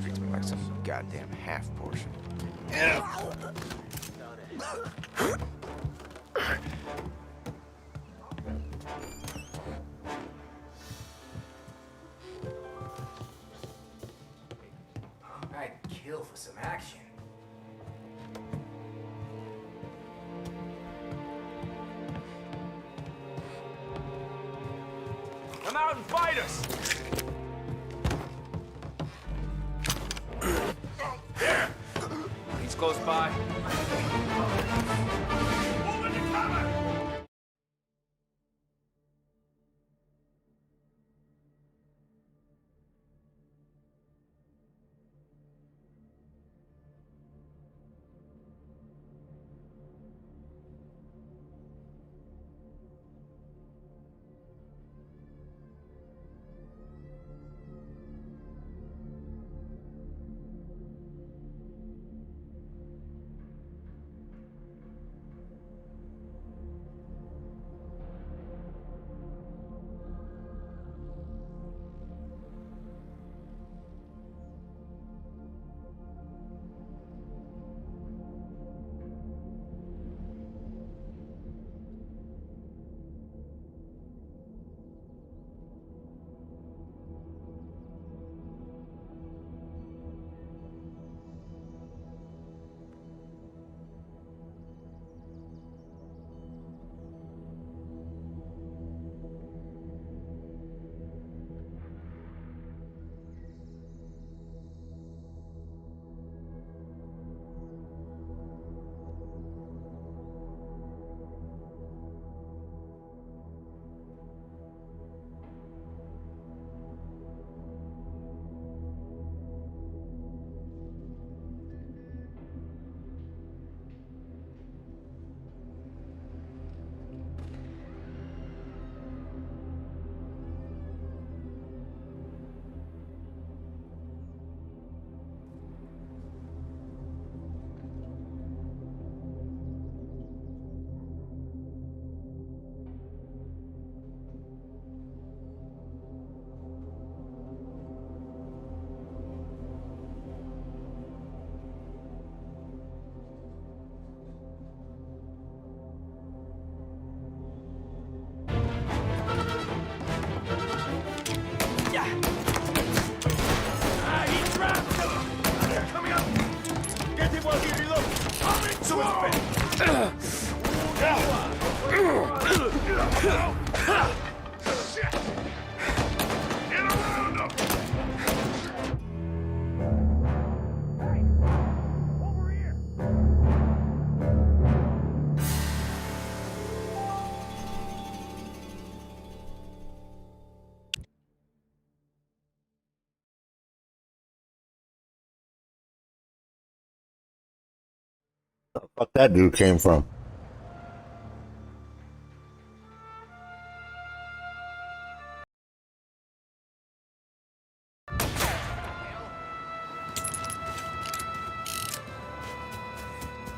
Treats me like some goddamn half portion. I'd kill for some action. Come out and fight us! He's close by. Move into cover! Fuck that dude came from.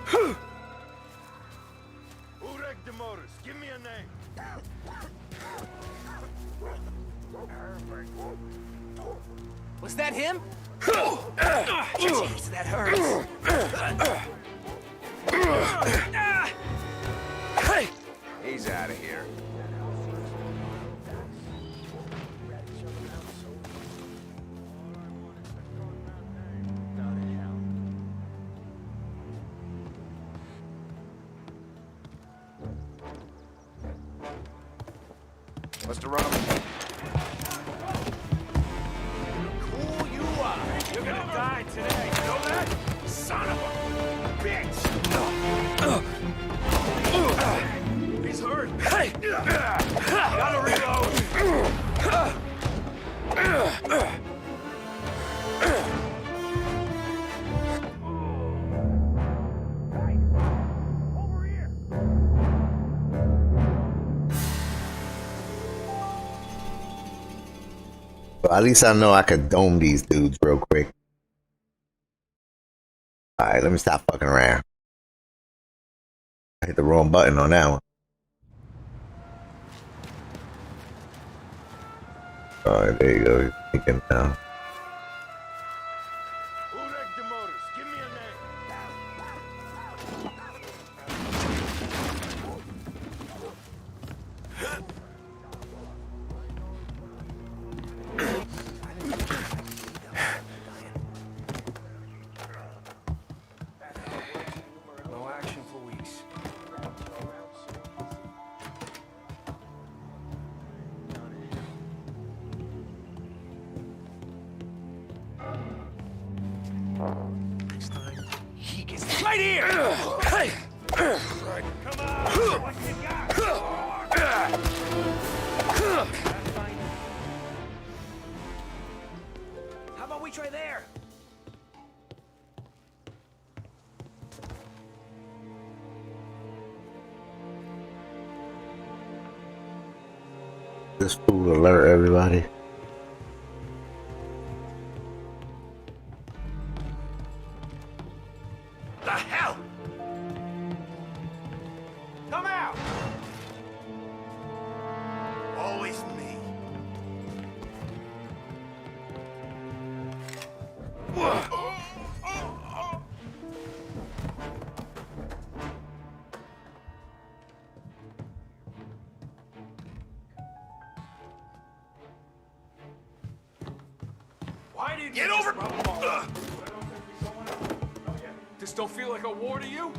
Who wrecked the motors? Give me a name. Was that him? Jeez, that hurts. He's out of here. Must have run him. Cool you are. You're gonna die today. You know that? Son of a bitch! He's hurt. Hey! Gotta reload. But at least I know I could dome these dudes real quick. Alright, let me stop fucking around. I hit the wrong button on that one. Alright, there you go. He's thinking now. Who wrecked the motors? Give me a name. No action for weeks. Next time, he gets right here! Hey! Come on! What you got? How about we try there? This fool alert everybody. The hell? Come out! Always me. Why did Get you over! just rub them all? This don't feel like a war to you?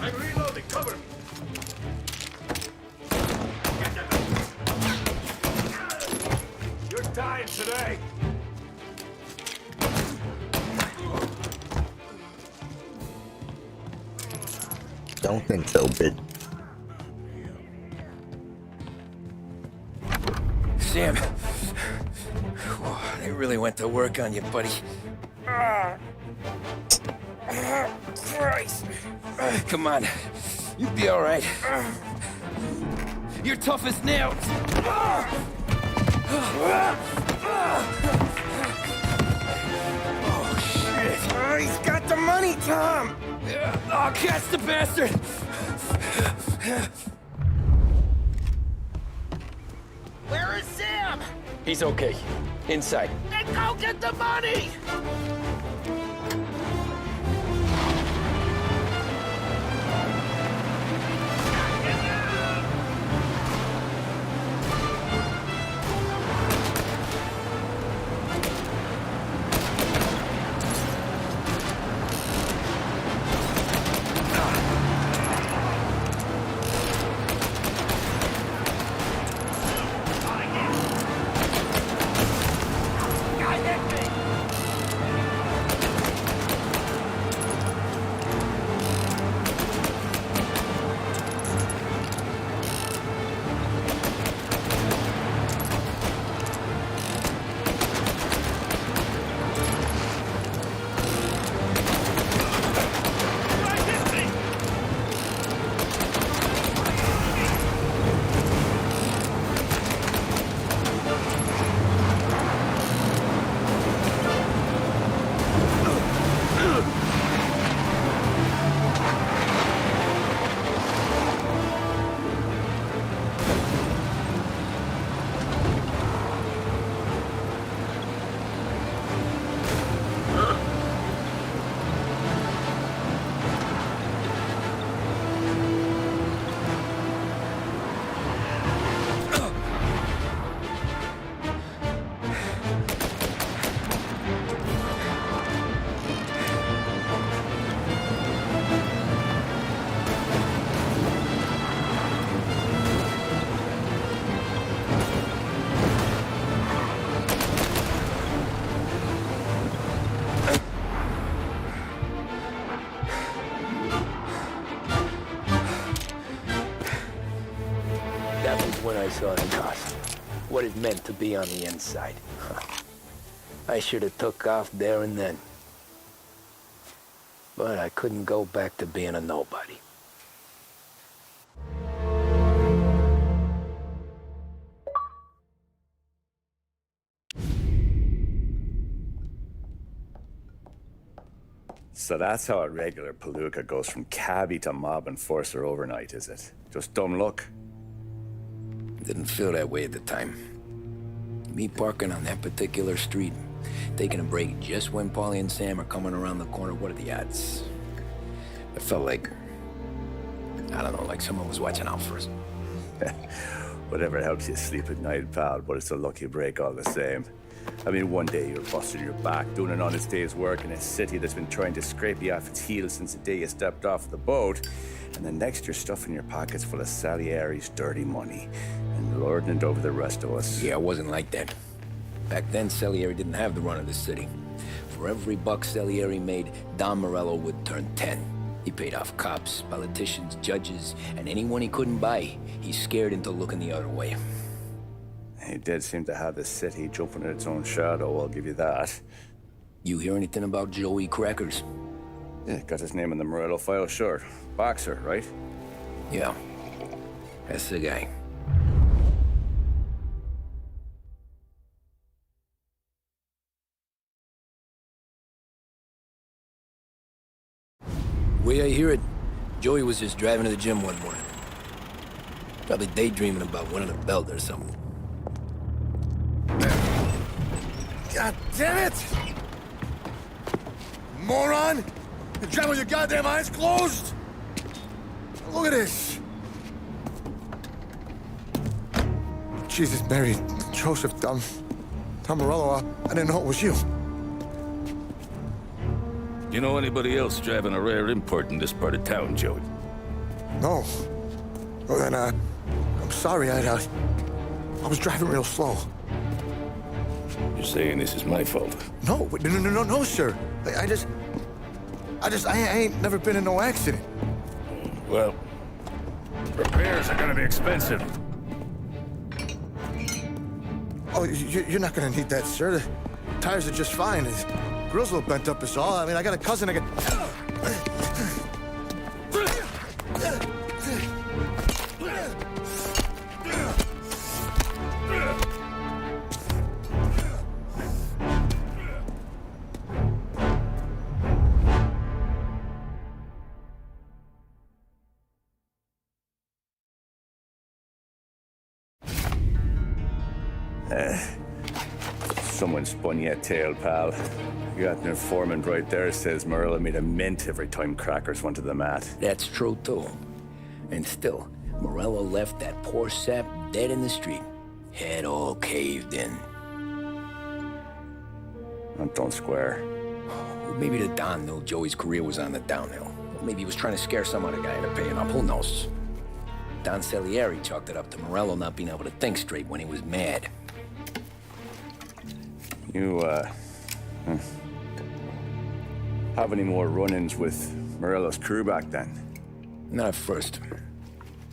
I'm reloading. Cover me. You're dying today. Don't think so, bitch. Sam, they really went to work on you, buddy. Christ. Come on, you'll be all right. You're tough as nails. Oh, shit. He's got the money, Tom. Oh, catch the bastard. Where is Sam? He's okay. Inside. Then go get the money! saw in us. What it meant to be on the inside. I should have took off there and then. But I couldn't go back to being a nobody. So that's how a regular palooka goes from cabbie to mob enforcer overnight, is it? Just dumb luck? Didn't feel that way at the time. Me parking on that particular street, taking a break just when Paulie and Sam are coming around the corner, what are the odds? It felt like, I don't know, like someone was watching out for us. Whatever helps you sleep at night, pal, but it's a lucky break all the same. I mean, one day you're busting your back, doing an honest day's work in a city that's been trying to scrape you off its heels since the day you stepped off the boat, and the next you're stuffing your pockets full of Salieri's dirty money and lording it over the rest of us. Yeah, it wasn't like that. Back then, Salieri didn't have the run of the city. For every buck Salieri made, Don Morello would turn 10. He paid off cops, politicians, judges, and anyone he couldn't buy, he scared into looking the other way. He did seem to have the city jumping at its own shadow, I'll give you that. You hear anything about Joey Crackers? Yeah, got his name in the Morello file, sure. Boxer, right? Yeah, that's the guy. The way I hear it, Joey was just driving to the gym one morning. Probably daydreaming about winning a belt or something. God damn it! Moron! You're driving with your goddamn eyes closed? Look at this! Jesus, Mary, Joseph, Tom Morello, I didn't know it was you. You know anybody else driving a rare import in this part of town, Joey? No. Well, then, I'm sorry, I was driving real slow. You're saying this is my fault? No, no, sir. I ain't never been in no accident. Well, repairs are gonna be expensive. Oh, you're not gonna need that, sir. The tires are just fine. The grill's a little bent up is all. I mean, I got a cousin I got... Someone spun you a tail, pal. You got an informant right there says Morello made a mint every time Crackers went to the mat. That's true, too. And still, Morello left that poor sap dead in the street. Head all caved in. Don't square. Maybe the Don knew Joey's career was on the downhill. Maybe he was trying to scare some other guy into paying up. Who knows? Don Salieri chalked it up to Morello not being able to think straight when he was mad. You, have any more run-ins with Morello's crew back then? Not at first.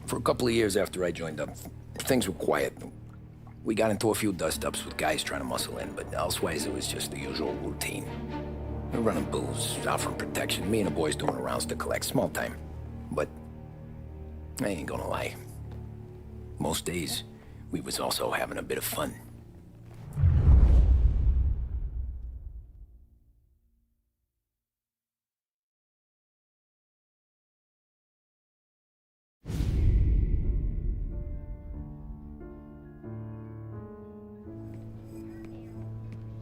For a couple of years after I joined up, things were quiet. We got into a few dust-ups with guys trying to muscle in, but elsewise it was just the usual routine. We're running booze, offering protection, me and the boys doing the rounds to collect, small time. But I ain't gonna lie. Most days, we was also having a bit of fun.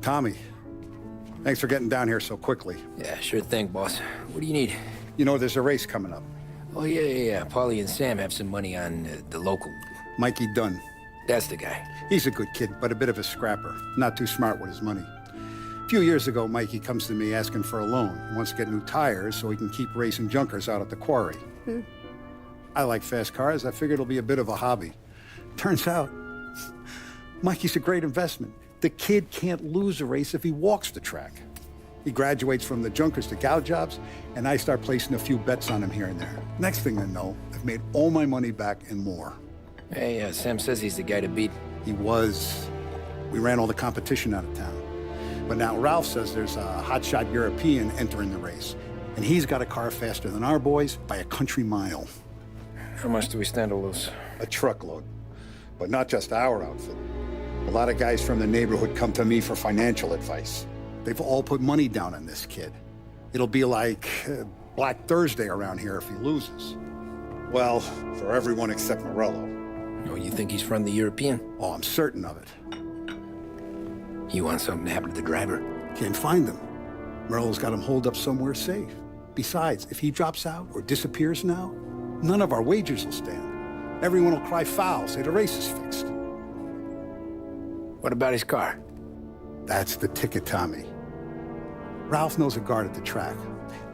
Tommy, thanks for getting down here so quickly. Yeah, sure thing, boss. What do you need? You know, there's a race coming up. Oh, yeah. Paulie and Sam have some money on the local. Mikey Dunn. That's the guy. He's a good kid, but a bit of a scrapper. Not too smart with his money. A few years ago, Mikey comes to me asking for a loan. He wants to get new tires so he can keep racing junkers out at the quarry. I like fast cars. I figured it'll be a bit of a hobby. Turns out, Mikey's a great investment. The kid can't lose a race if he walks the track. He graduates from the junkers to gal jobs, and I start placing a few bets on him here and there. Next thing I know, I've made all my money back and more. Hey, Sam says he's the guy to beat. He was. We ran all the competition out of town. But now Ralph says there's a hotshot European entering the race. And he's got a car faster than our boys by a country mile. How much do we stand to lose? A truckload. But not just our outfit. A lot of guys from the neighborhood come to me for financial advice. They've all put money down on this kid. It'll be like Black Thursday around here if he loses. Well, for everyone except Morello. Oh, you think he's from the European? Oh, I'm certain of it. You want something to happen to the driver? Can't find him. Morello's got him holed up somewhere safe. Besides, if he drops out or disappears now, none of our wagers will stand. Everyone will cry foul, say the race is fixed. What about his car? That's the ticket, Tommy. Ralph knows a guard at the track.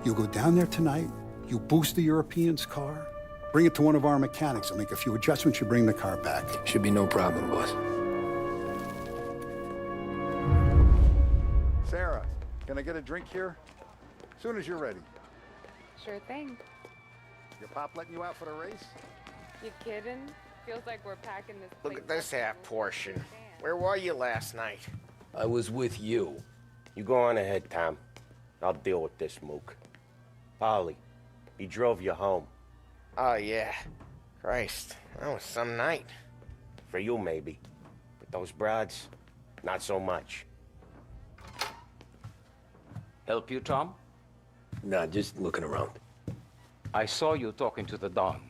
You go down there tonight, you boost the European's car, bring it to one of our mechanics, and make a few adjustments, you bring the car back. Should be no problem, boss. Sarah, can I get a drink here? As soon as you're ready. Sure thing. Your pop letting you out for the race? You kidding? Feels like we're packing this place. Look at this half portion. Where were you last night? I was with you. You go on ahead, Tom. I'll deal with this mook. Polly, he drove you home. Oh, yeah. Christ, that was some night. For you, maybe. But those broads, not so much. Help you, Tom? Nah, just looking around. I saw you talking to the Don,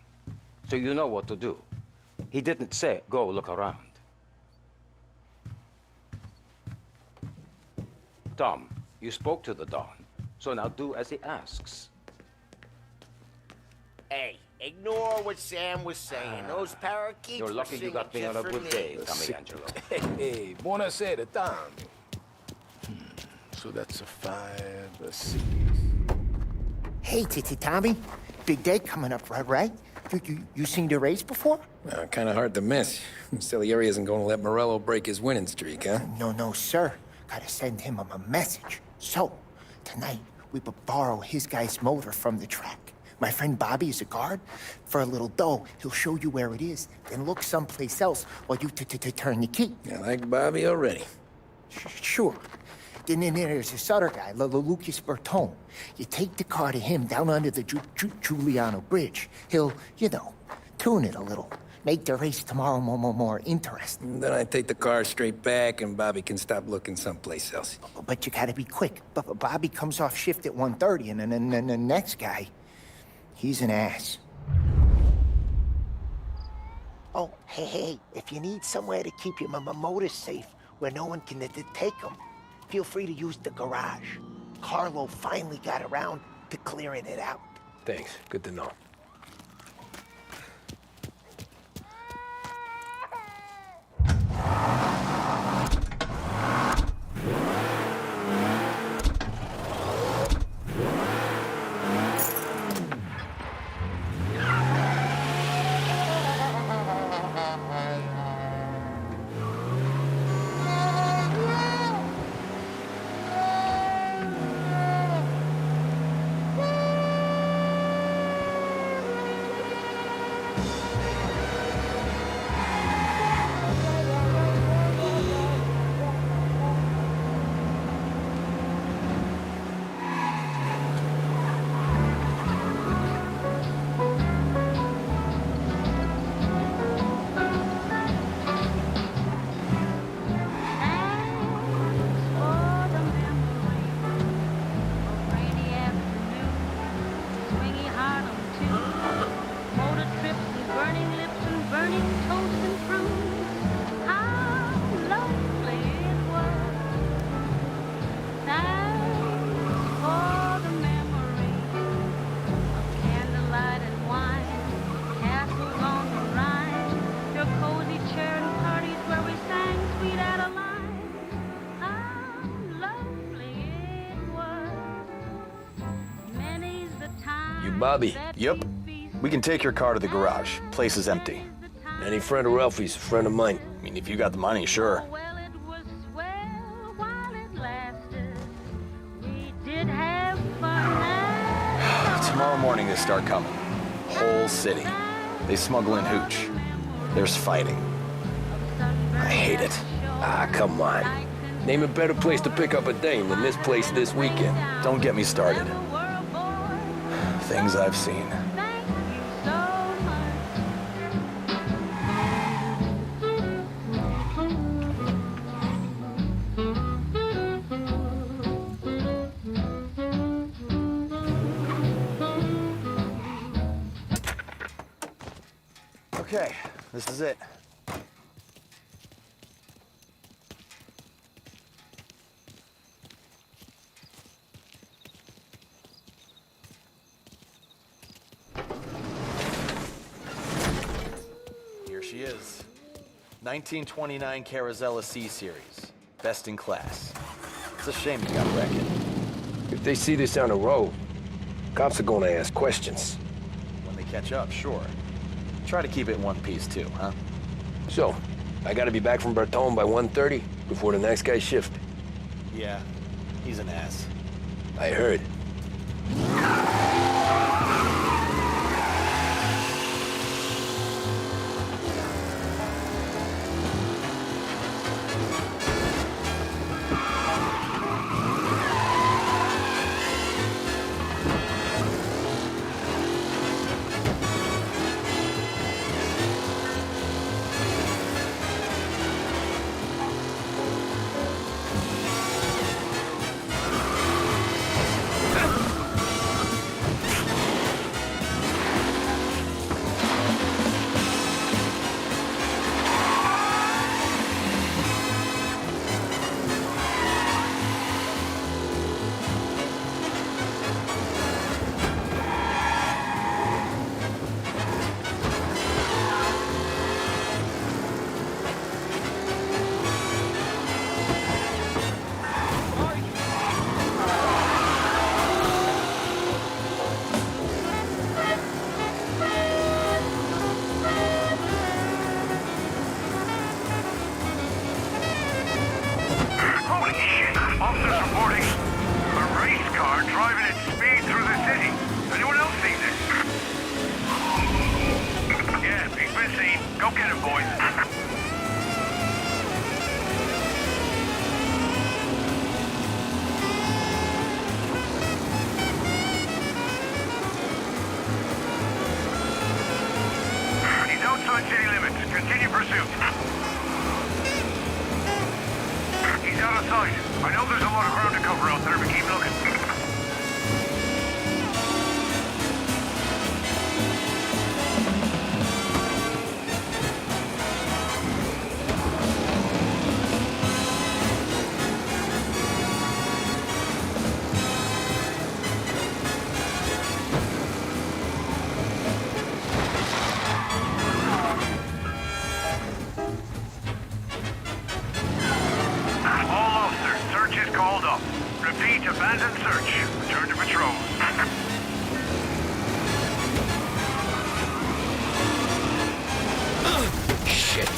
so you know what to do. He didn't say, go look around. Tom, you spoke to the Don, so now do as he asks. Hey, ignore what Sam was saying. Those parakeets You're lucky you got me on a good day, Tommy Angelo. Hey, buonasera, Tom. So that's a 5, a 6. Hey, Tommy. Big day coming up, right? You seen the race before? Kind of hard to miss. Salieri isn't going to let Morello break his winning streak, huh? No, sir. Gotta send him a message. So, tonight, we borrow his guy's motor from the track. My friend Bobby is a guard. For a little dough, he'll show you where it is, then look someplace else while you turn the key. I like Bobby already. Sure. Then there's this other guy, Lucas Bertone. You take the car to him down under the Giuliano Bridge. He'll, tune it a little. Make the race tomorrow more interesting. Then I take the car straight back and Bobby can stop looking someplace else. But you gotta be quick. Bobby comes off shift at 1:30, and then the next guy, he's an ass. Oh, hey, if you need somewhere to keep your motor safe where no one can take them, feel free to use the garage. Carlo finally got around to clearing it out. Thanks. Good to know. Bobby. Yep. We can take your car to the garage. Place is empty. Any friend of Ralphie's, a friend of mine. I mean, if you got the money, sure. Tomorrow morning they start coming. Whole city. They smuggle in hooch. there's fighting. I hate it. Ah, come on. Name a better place to pick up a dame than this place this weekend. Don't get me started. Things I've seen. Okay, this is it. Here she is. 1929 Carazella C Series. Best in class. It's a shame you got wrecked. If they see this on the road, cops are gonna ask questions. When they catch up, sure. Try to keep it in one piece too, huh? So, I gotta be back from Bertone by 1:30 before the next guy's shift. Yeah, he's an ass. I heard. Abandoned search. Return to patrol. Shit.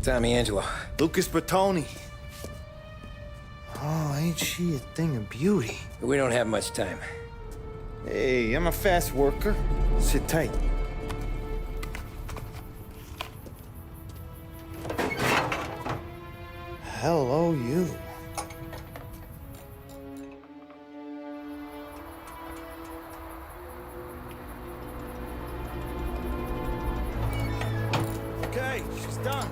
Tommy Angelo. Lucas Bertoni. Oh, ain't she a thing of beauty? We don't have much time. Hey, I'm a fast worker. Sit tight. Hello, you. Okay, she's done.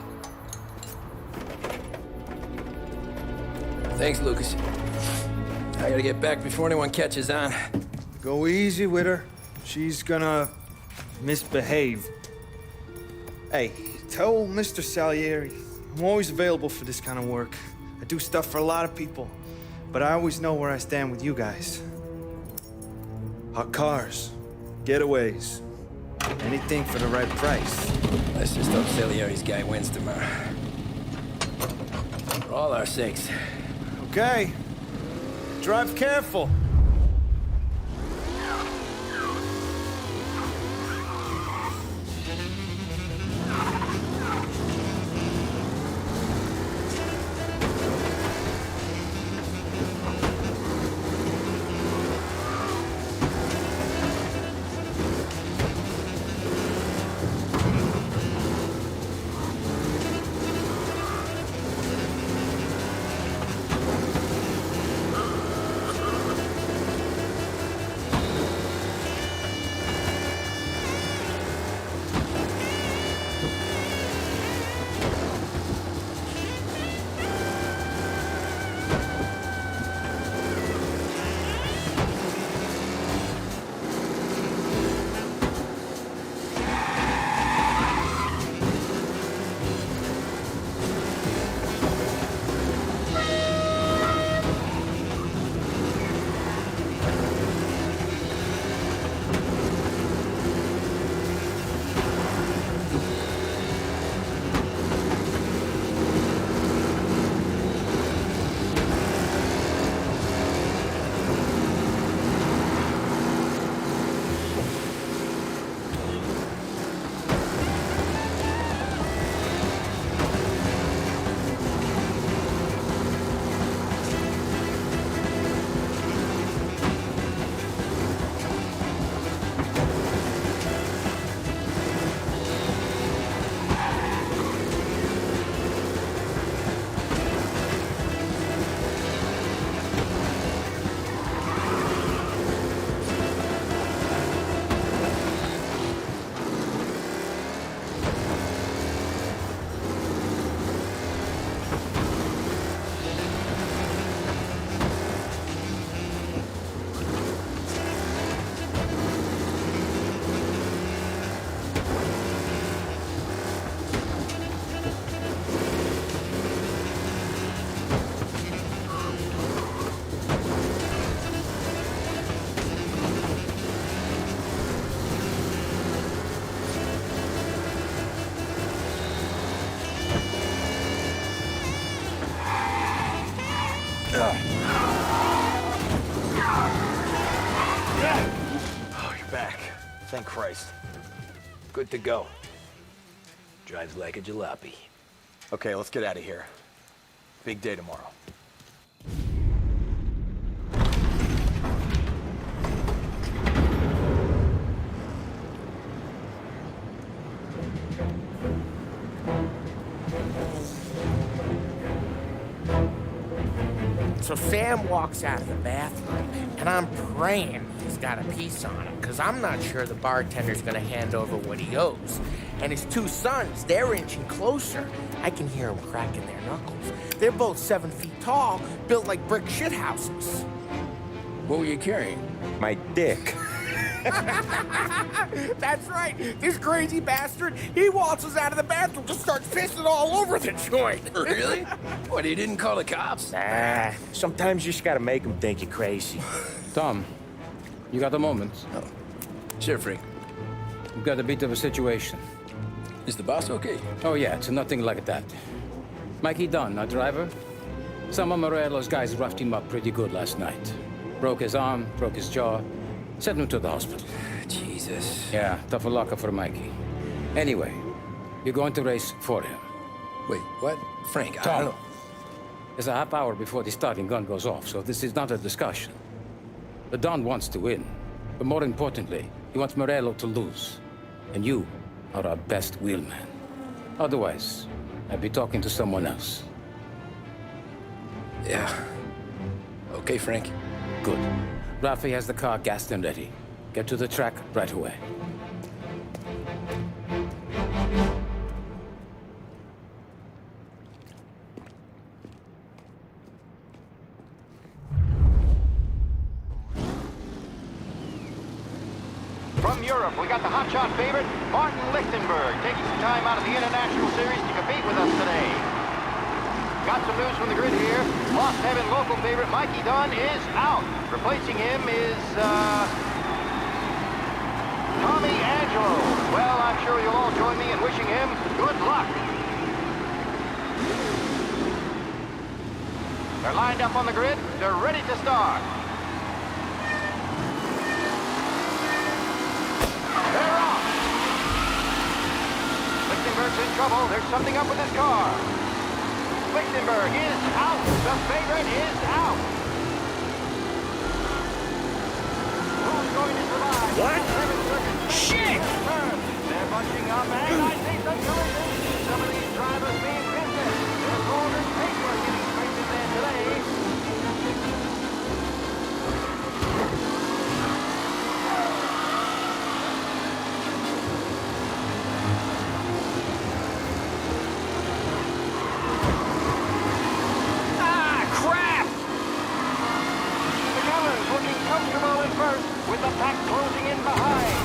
Thanks, Lucas. I gotta get back before anyone catches on. Go easy with her. She's gonna misbehave. Hey, tell Mr. Salieri I'm always available for this kind of work. I do stuff for a lot of people, but I always know where I stand with you guys. Hot cars, getaways, anything for the right price. Let's just hope Salieri's guy wins tomorrow. For all our sakes. Okay. Drive careful. Oh, you're back. Thank Christ. Good to go. Drives like a jalopy. Okay, let's get out of here. Big day tomorrow. So Sam walks out of the bathroom, and I'm praying he's got a piece on him, because I'm not sure the bartender's gonna hand over what he owes. And his two sons, they're inching closer. I can hear them cracking their knuckles. They're both 7 feet tall, built like brick shithouses. What were you carrying? My dick. That's right. This crazy bastard, he waltzes out of the bathroom, just starts pissing all over the joint. Really? What, he didn't call the cops? Nah, sometimes you just gotta make them think you're crazy. Tom, you got a moment? Oh. Sure, Frank. We've got a bit of a situation. Is the boss okay? Oh, yeah, it's nothing like that. Mikey Dunn, our driver. Some of Morello's guys roughed him up pretty good last night. Broke his arm, broke his jaw. Sent him to the hospital. Jesus. Yeah, tough luck for Mikey. Anyway, you're going to race for him. Wait, what? Frank, I Tom, don't... there's a half hour before the starting gun goes off, so this is not a discussion. The Don wants to win, but more importantly, he wants Morello to lose. And you are our best wheelman. Otherwise, I'd be talking to someone else. Yeah. Okay, Frank. Good. Rafi has the car gassed and ready. Get to the track right away. From Europe, we got the hotshot favorite, Martin Lichtenberg, taking some time out of the International Series to compete with us today. Got some news from the grid here. Lost Heaven local favorite Mikey Dunn is out. Replacing him is, Tommy Angelo. Well, I'm sure you'll all join me in wishing him good luck. They're lined up on the grid. They're ready to start. They're off. Lichtenberg's in trouble. There's something up with his car. Lichtenberg is out. The favorite is out. Who's going to survive? What? Shit! They're bunching up, and I see some collisions. Some of these drivers being business. There's more than paper getting straight in there today. Comfortable in first, with the pack closing in behind.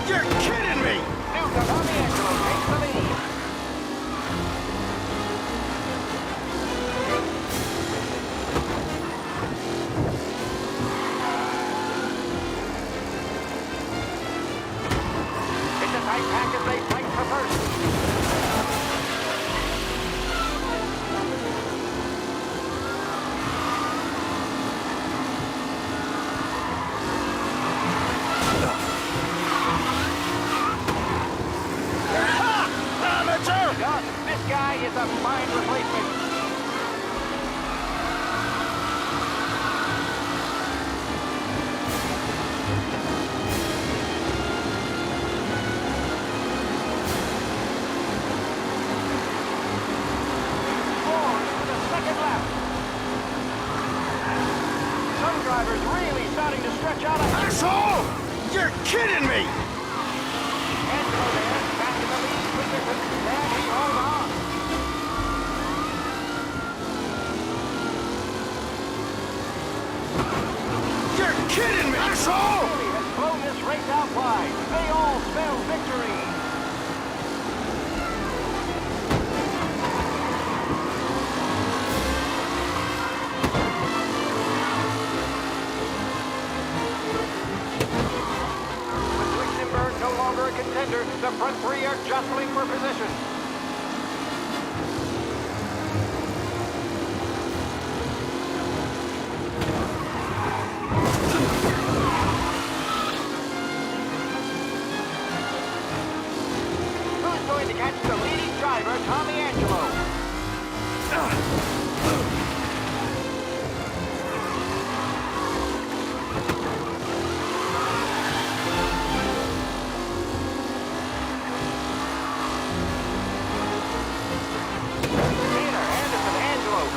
You're kidding me! Newcomb on the Angelo takes the lead. It's a tight pack as they fight for first. Amateur! Gus, this guy is a fine replacement. Some drivers really starting to stretch out. Asshole! You're kidding me! Angelo there, back in the lead position. Can he hold on? You're kidding me! Asshole! Really has blown this race out wide. They all spell victory. With Lichtenberg no longer a contender, the front three are jostling for position. Who's going to catch the leading driver, Tommy Angelo?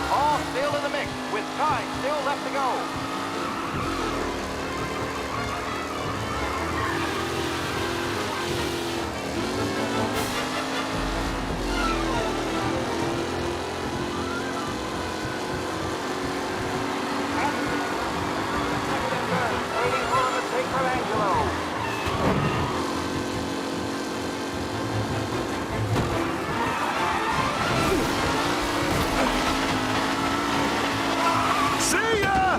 All still in the mix, with time still left to go. Waiting for a mistake from Angelo. See ya!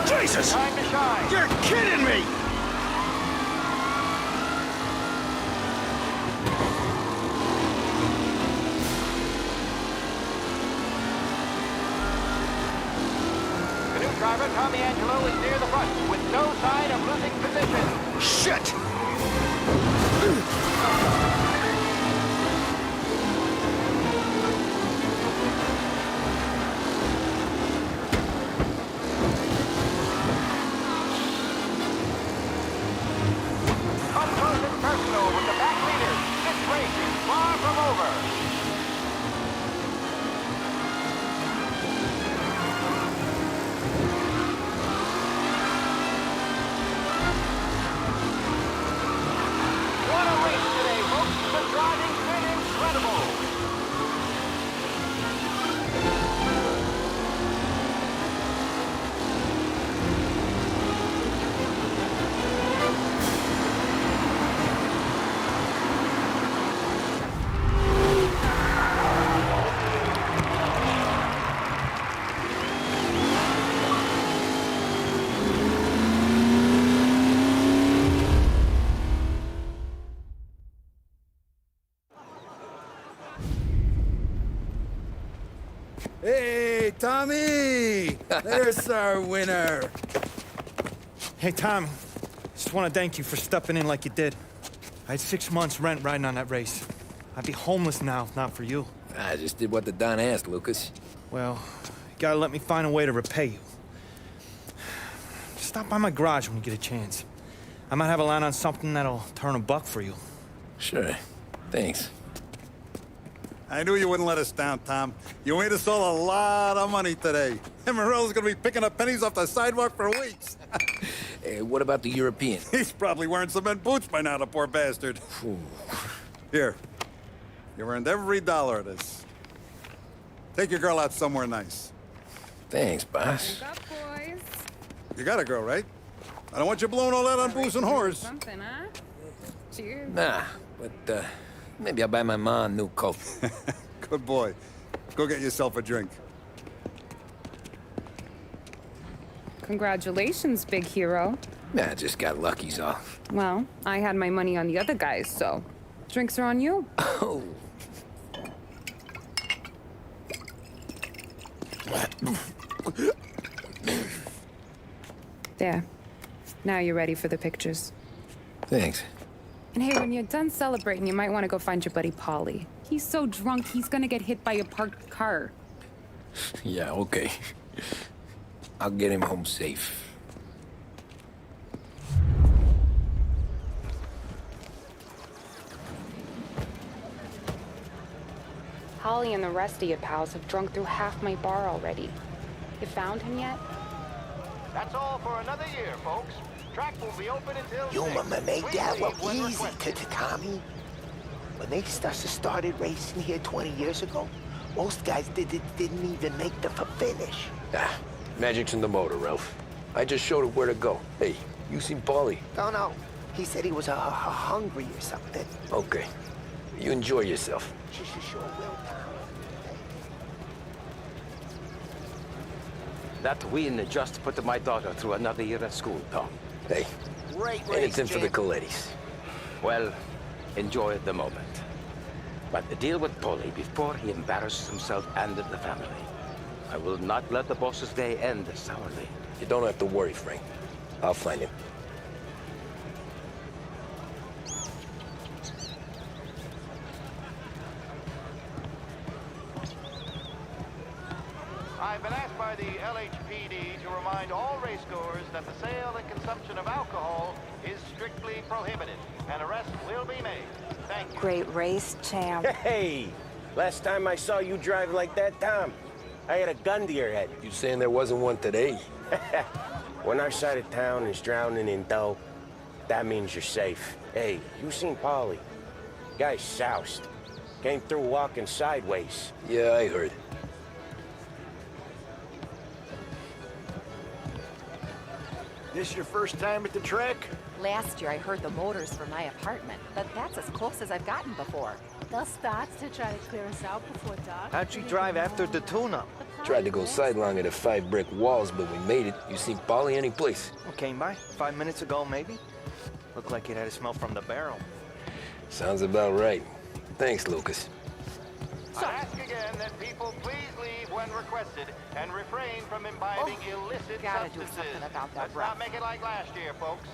Jesus! Time to shine. You're kidding me! Canoe driver Tommy Angelo is near the front with no sign of losing position. Shit! Up close and personal with the back leaders. This race is far from over. What a race today, folks. The driving's been incredible. Hey, Tommy! There's our winner. Hey, Tommy. Just want to thank you for stepping in like you did. I had 6 months rent riding on that race. I'd be homeless now if not for you. I just did what the Don asked, Lucas. Well, you gotta let me find a way to repay you. Just stop by my garage when you get a chance. I might have a line on something that'll turn $1 for you. Sure. Thanks. I knew you wouldn't let us down, Tom. You made us all a lot of money today. And Morel's gonna be picking up pennies off the sidewalk for weeks. Hey, what about the European? He's probably wearing cement boots by now, the poor bastard. Here. You earned every dollar of this. Take your girl out somewhere nice. Thanch, boss. Wake up, boys. You got a girl, right? I don't want you blowing all that on booze and whores. Something, huh? Cheers. Nah, but, maybe I'll buy my ma a new coat. Good boy. Go get yourself a drink. Congratulations, big hero. Nah, just got lucky's all. Well, I had my money on the other guys, so drinks are on you. Oh. There. Now you're ready for the pictures. Thanks. And hey, when you're done celebrating, you might want to go find your buddy Paulie. He's so drunk, he's gonna get hit by a parked car. Yeah, okay. I'll get him home safe. Holly and the rest of your pals have drunk through half my bar already. You found him yet? That's all for another year, folks. Track will be open until You 6. mama made Please that leave look when easy requested. to Tommy. When they started racing here 20 years ago, most guys didn't even make the finish. Ah, magic's in the motor, Ralph. I just showed it where to go. Hey, you seen Paulie? No. He said he was hungry or something. Okay. You enjoy yourself. Sure will, That win just put my daughter through another year at school, Tom. Hey, Great anything for the Colettis. Well, enjoy the moment. But deal with Paulie before he embarrasses himself and the family. I will not let the boss's day end sourly. You don't have to worry, Frank. I'll find him. I've been asked by the LHPD to remind all racegoers that the sale and consumption of alcohol is strictly prohibited. An arrest will be made. Thank you. Great race, champ. Hey! Last time I saw you drive like that, Tom, I had a gun to your head. You saying there wasn't one today? When our side of town is drowning in dough, that means you're safe. Hey, you seen Paulie? Guy's soused. Came through walking sideways. Yeah, I heard. This your first time at the track? Last year I heard the motors from my apartment, but that's as close as I've gotten before. They'll start to try to clear us out before dark. How'd you drive after the tune-up? Tried to go sidelong at the 5 brick walls, but we made it. You seen Polly any place? Came by 5 minutes ago, maybe. Looked like it had a smell from the barrel. Sounds about right. Thanks, Lucas. I ask again that people please leave when requested and refrain from imbibing illicit gotta do substances. something about that Let's breath. not make it like last year, folks.